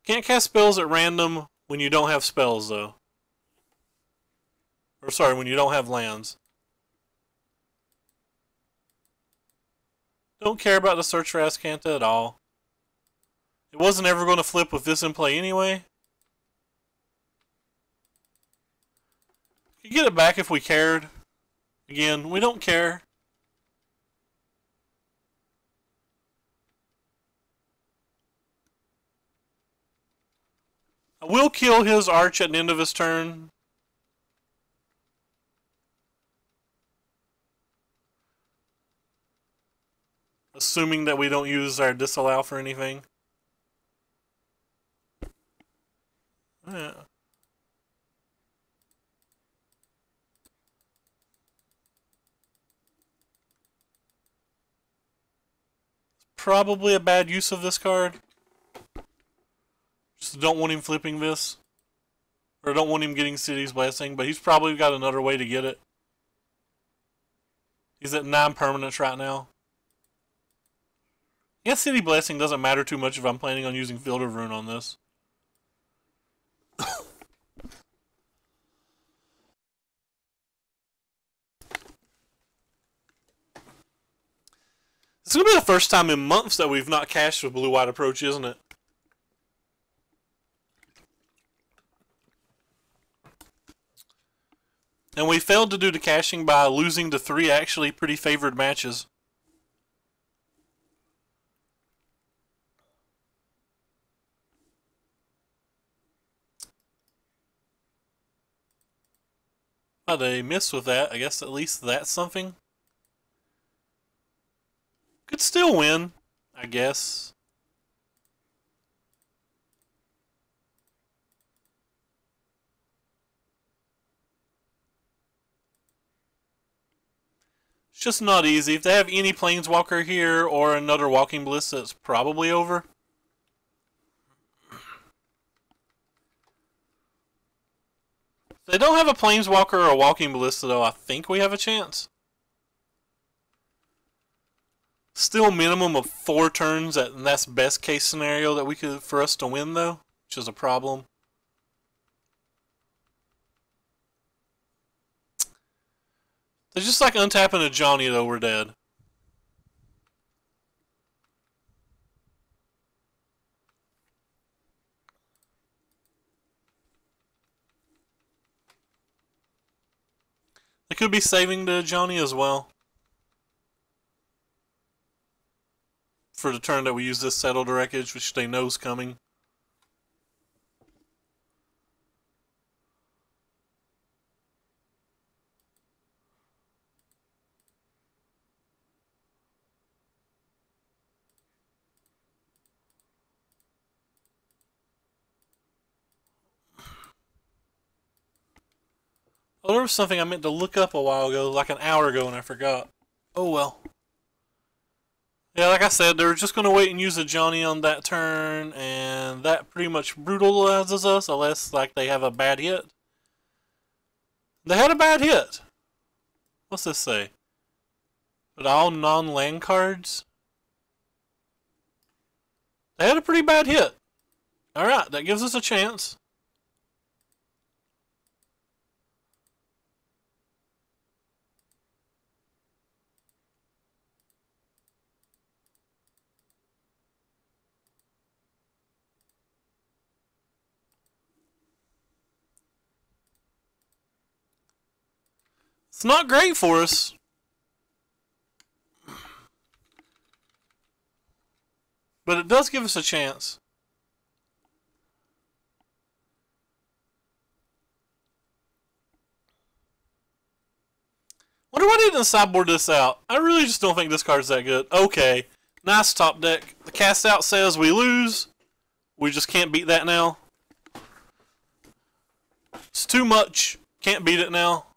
Can't cast spells at random when you don't have spells, though. Or sorry, when you don't have lands. Don't care about the search for Azcanta at all. It wasn't ever going to flip with this in play anyway. Could get it back if we cared. Again, we don't care. I will kill his arch at the end of his turn. Assuming that we don't use our disallow for anything. Yeah. Probably a bad use of this card. Just don't want him flipping this. Or don't want him getting City's Blessing, but he's probably got another way to get it. He's at 9 permanents right now. Yeah, City Blessing doesn't matter too much if I'm planning on using Field of Ruin on this. It's going to be the first time in months that we've not cashed with Blue-White Approach, isn't it? And we failed to do the caching by losing to 3 actually pretty favored matches. Oh, they missed with that. I guess at least that's something. Could still win, I guess. It's just not easy. If they have any Planeswalker here or another Walking Ballista, it's probably over. If they don't have a Planeswalker or a Walking Ballista, though, I think we have a chance. Still minimum of 4 turns, and that's best case scenario that we could for us to win, though, which is a problem. They're just like untapping a Johnny, though, we're dead. They could be saving the Johnny as well. For the turn that we use this Settle the Wreckage, which they know is coming. Oh, there was something I meant to look up a while ago, like an hour ago, and I forgot. Oh well. Yeah, like I said, they were just going to wait and use a Johnny on that turn, and that pretty much brutalizes us, unless like they have a bad hit. They had a bad hit. What's this say? But all non-land cards? They had a pretty bad hit. Alright, that gives us a chance. It's not great for us. But it does give us a chance. Wonder why they didn't sideboard this out. I really just don't think this card's that good. Okay. Nice top deck. The cast out says we lose. We just can't beat that now. It's too much. Can't beat it now.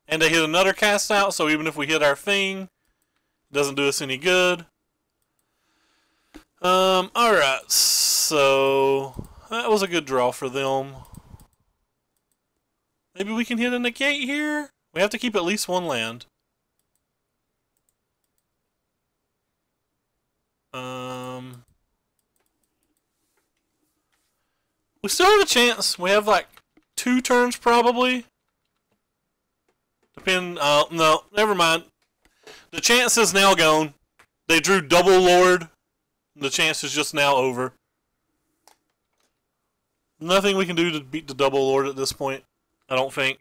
And they hit another cast out, so even if we hit our thing, it doesn't do us any good. Alright, so that was a good draw for them. Maybe we can hit a negate here? We have to keep at least 1 land. We still have a chance. We have like 2 turns probably. No, never mind. The chance is now gone. They drew double Lord. The chance is just now over. Nothing we can do to beat the double Lord at this point, I don't think.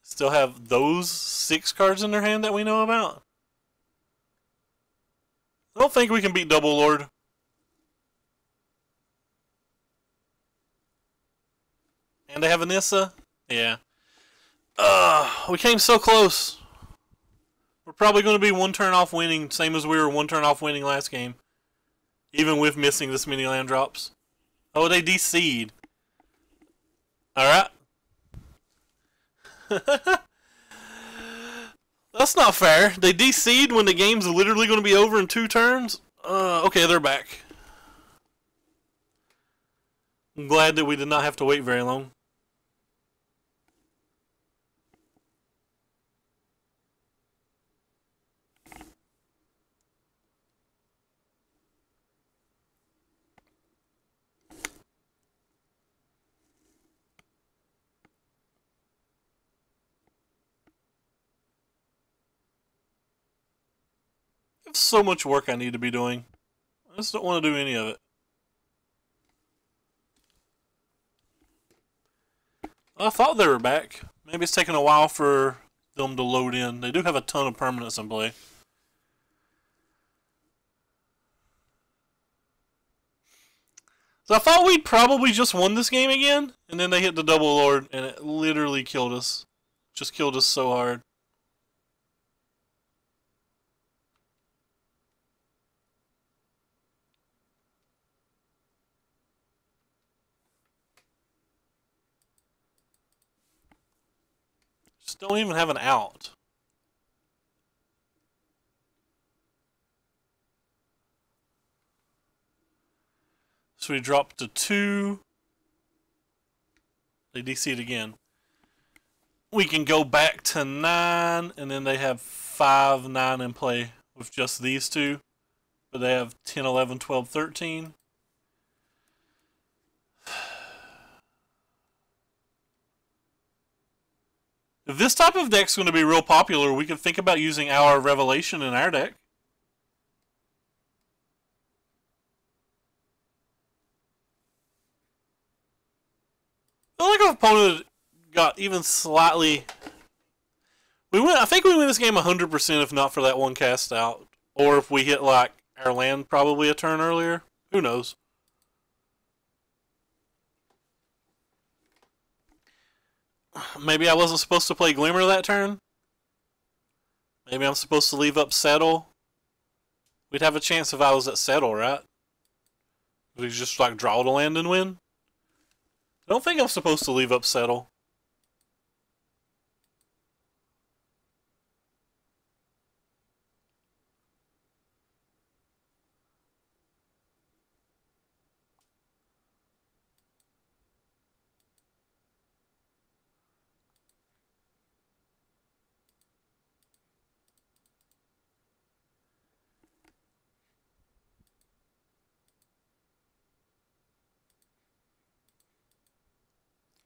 still have those 6 cards in their hand that we know about. I don't think we can beat Double Lord. And they have Anissa? Yeah. We came so close. We're probably going to be 1 turn off winning, same as we were 1 turn off winning last game. Even with missing this many land drops. Oh, they DC'd. Alright. That's not fair. They DC'd when the game's literally going to be over in 2 turns? Okay, they're back. I'm glad that we did not have to wait very long. I have so much work I need to be doing. I just don't want to do any of it. I thought they were back. Maybe it's taking a while for them to load in. They do have a ton of permanents in play. So I thought we'd probably just won this game again, and then they hit the Double Lord, and it literally killed us. Just killed us so hard. Just don't even have an out. So we dropped to 2. They DC'd again. We can go back to 9, and then they have 5, 9 in play with just these 2. But they have 10, 11, 12, 13. If this type of deck's going to be real popular, we could think about using our Revelation in our deck. I feel like our opponent got even slightly... I think we win this game 100% if not for that 1 cast out. Or if we hit like our land probably a turn earlier. Who knows? Maybe I wasn't supposed to play Glimmer that turn. Maybe I'm supposed to leave up Settle. We'd have a chance if I was at Settle, right? We just like draw the land and win. I don't think I'm supposed to leave up Settle.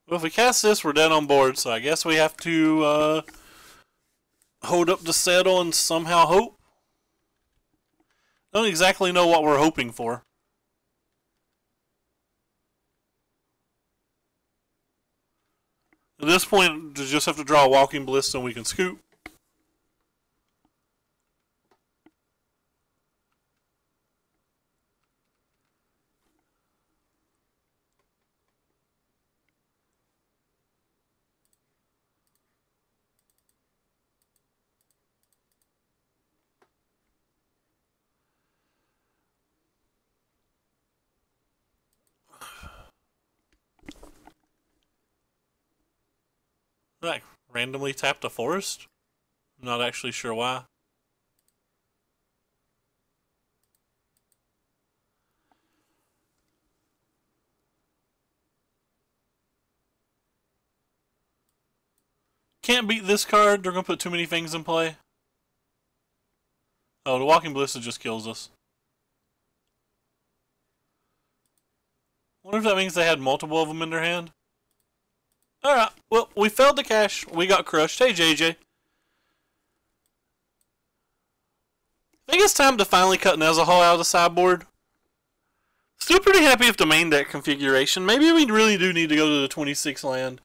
Well, if we cast this, we're dead on board, so I guess we have to hold up the Settle and somehow hope. Don't exactly know what we're hoping for. At this point, we just have to draw a Walking Ballista and we can scoop. Like, randomly tapped a forest? I'm not actually sure why. Can't beat this card. They're going to put too many things in play. Oh, the Walking Ballista just kills us. Wonder if that means they had multiple of them in their hand. Alright, well, we failed to cash. We got crushed. Hey, JJ. I think it's time to finally cut Nezahal out of the sideboard. Still pretty happy with the main deck configuration. Maybe we really do need to go to the 26 land.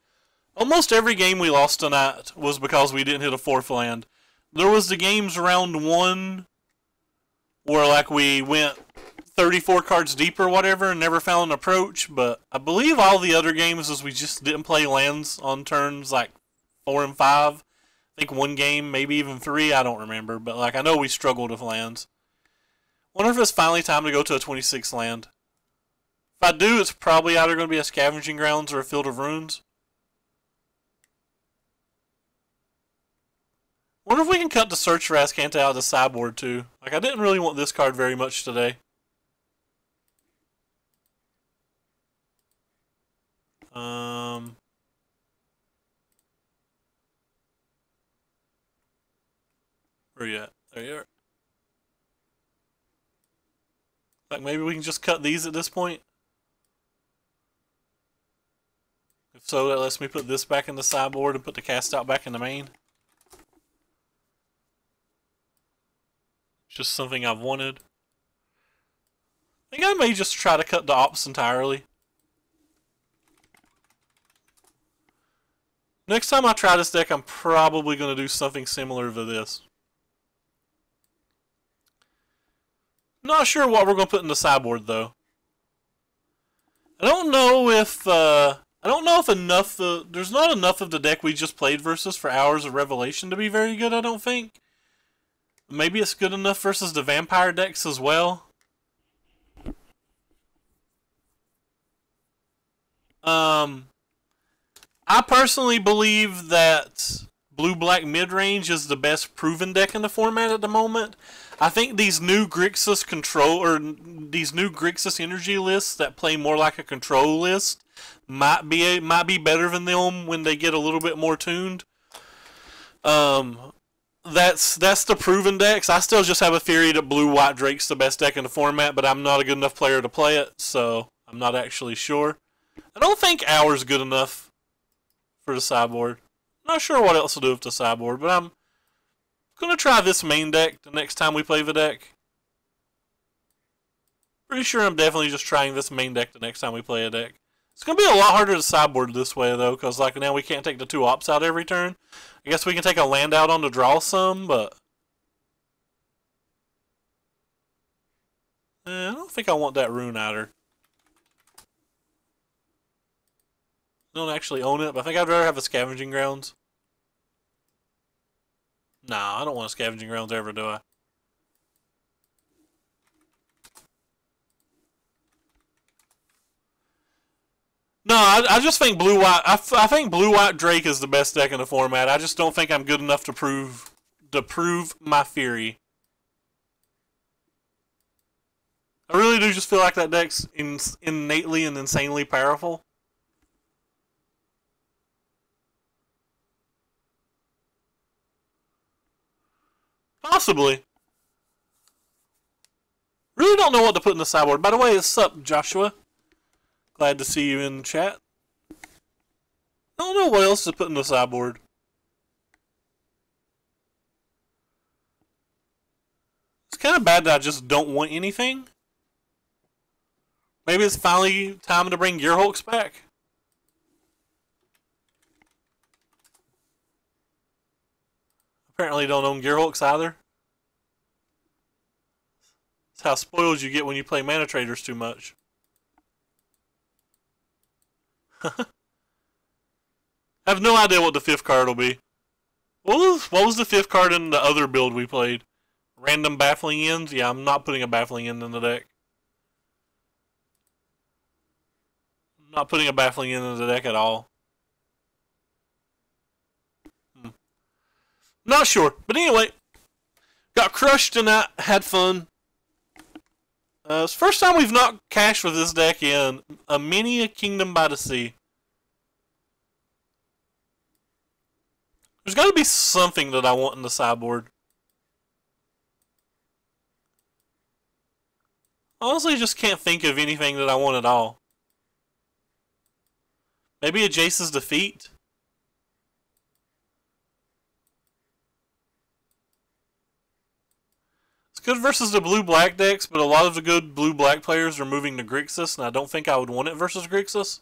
Almost every game we lost tonight was because we didn't hit a 4th land. There was the games round 1 where like we went 34 cards deep or whatever and never found an approach, but I believe all the other games is we just didn't play lands on turns like 4 and 5. I think one game, maybe even 3, I don't remember, but like I know we struggled with lands. Wonder if it's finally time to go to a 26 land. If I do, it's probably either going to be a Scavenging Grounds or a Field of Runes. Wonder if we can cut the Search for Azcanta out of the sideboard too. Like I didn't really want this card very much today. Where you at? There you are. Like maybe we can just cut these at this point. If so, that lets me put this back in the sideboard and put the cast out back in the main. Just something I've wanted. I think I may just try to cut the ops entirely. Next time I try this deck, I'm probably going to do something similar to this. Not sure what we're going to put in the sideboard though. I don't know if there's not enough of the deck we just played versus for Hours of Revelation to be very good, I don't think. Maybe it's good enough versus the vampire decks as well. I personally believe that blue-black mid-range is the best proven deck in the format at the moment. I think these new Grixis these new Grixis energy lists that play more like a control list might be better than them when they get a little bit more tuned. That's the proven decks. I still just have a theory that Blue-White Drake's the best deck in the format, but I'm not a good enough player to play it, so I'm not actually sure. I don't think Hour's good enough for the sideboard. Not sure what else to do with the sideboard, but I'm going to try this main deck the next time we play the deck. Pretty sure I'm definitely just trying this main deck the next time we play a deck. It's going to be a lot harder to sideboard this way, though, because like now we can't take the 2 ops out every turn. I guess we can take a land out on to draw some, but I don't think I want that Rune Adder. I don't actually own it, but I think I'd rather have a Scavenging Grounds. Nah, I don't want a Scavenging Grounds ever, do I? No, I just think blue-white. I think blue-white Drake is the best deck in the format. I just don't think I'm good enough to prove my theory. I really do just feel like that deck's innately and insanely powerful. Possibly. Really don't know what to put in the sideboard. By the way, what's up, Joshua? Glad to see you in the chat. I don't know what else to put in the sideboard. It's kind of bad that I just don't want anything. Maybe it's finally time to bring Gearhulks back. Apparently don't own Gearhulks either. That's how spoiled you get when you play Mana Traders too much. I have no idea what the 5th card will be. What was the 5th card in the other build we played? Random Baffling Ends? Yeah, I'm not putting a Baffling End in the deck. I'm not putting a Baffling End in the deck at all. Not sure. But anyway, got crushed tonight. Had fun. It's the first time we've not cashed with this deck in a mini Kingdom by the Sea. There's got to be something that I want in the sideboard. Honestly, just can't think of anything that I want at all. Maybe a Jace's Defeat? It's good versus the blue-black decks, but a lot of the good blue-black players are moving to Grixis, and I don't think I would want it versus Grixis.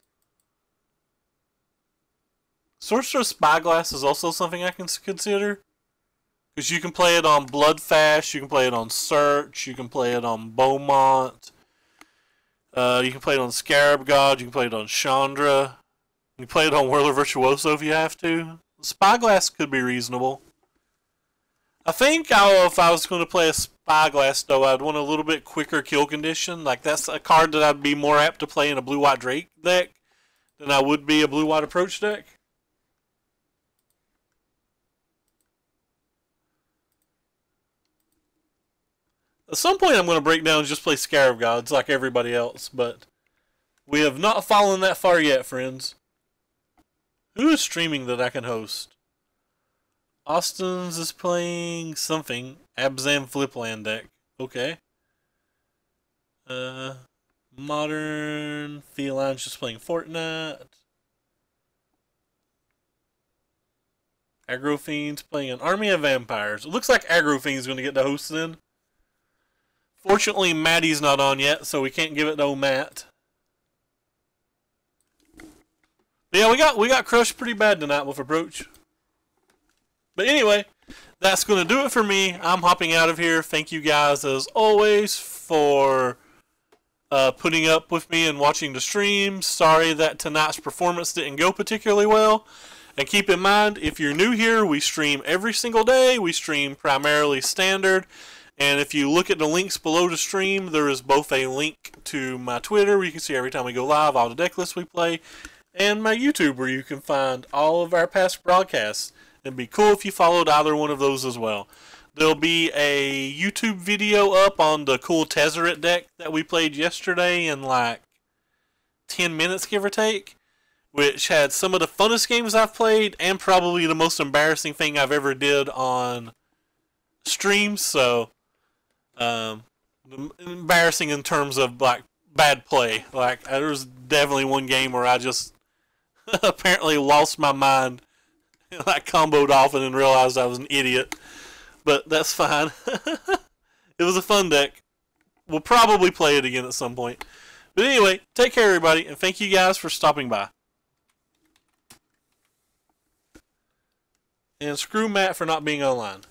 Sorcerer's Spyglass is also something I can consider. Because you can play it on Bloodfast, you can play it on Search, you can play it on Beaumont, you can play it on Scarab God, you can play it on Chandra, you can play it on Whirler Virtuoso if you have to. Spyglass could be reasonable. I think if I was going to play a Spyglass, though, I'd want a little bit quicker kill condition. Like, that's a card that I'd be more apt to play in a Blue-White Drake deck than I would be a Blue-White Approach deck. At some point, I'm going to break down and just play Scarab Gods like everybody else, but we have not fallen that far yet, friends. Who is streaming that I can host? Austin's is playing something. Abzan Flipland deck. Okay. Modern Feline's just playing Fortnite. Aggro Fiend's playing an Army of Vampires. It looks like Aggro Fiend's going to get the host then. Fortunately, Maddie's not on yet, so we can't give it to Matt. But yeah, we got crushed pretty bad tonight with Approach. But anyway, that's going to do it for me. I'm hopping out of here. Thank you guys, as always, for putting up with me and watching the stream. Sorry that tonight's performance didn't go particularly well. And keep in mind, if you're new here, we stream every single day. We stream primarily Standard. And if you look at the links below the stream, there is both a link to my Twitter, where you can see every time we go live, all the deck lists we play, and my YouTube, where you can find all of our past broadcasts. It'd be cool if you followed either one of those as well. There'll be a YouTube video up on the cool Tezzeret deck that we played yesterday in like 10 minutes, give or take, which had some of the funnest games I've played and probably the most embarrassing thing I've ever did on stream. So, embarrassing in terms of like bad play. Like, there was definitely one game where I just apparently lost my mind. I comboed off and then realized I was an idiot. But that's fine. It was a fun deck. We'll probably play it again at some point. But anyway, take care everybody, and thank you guys for stopping by. And screw Matt for not being online.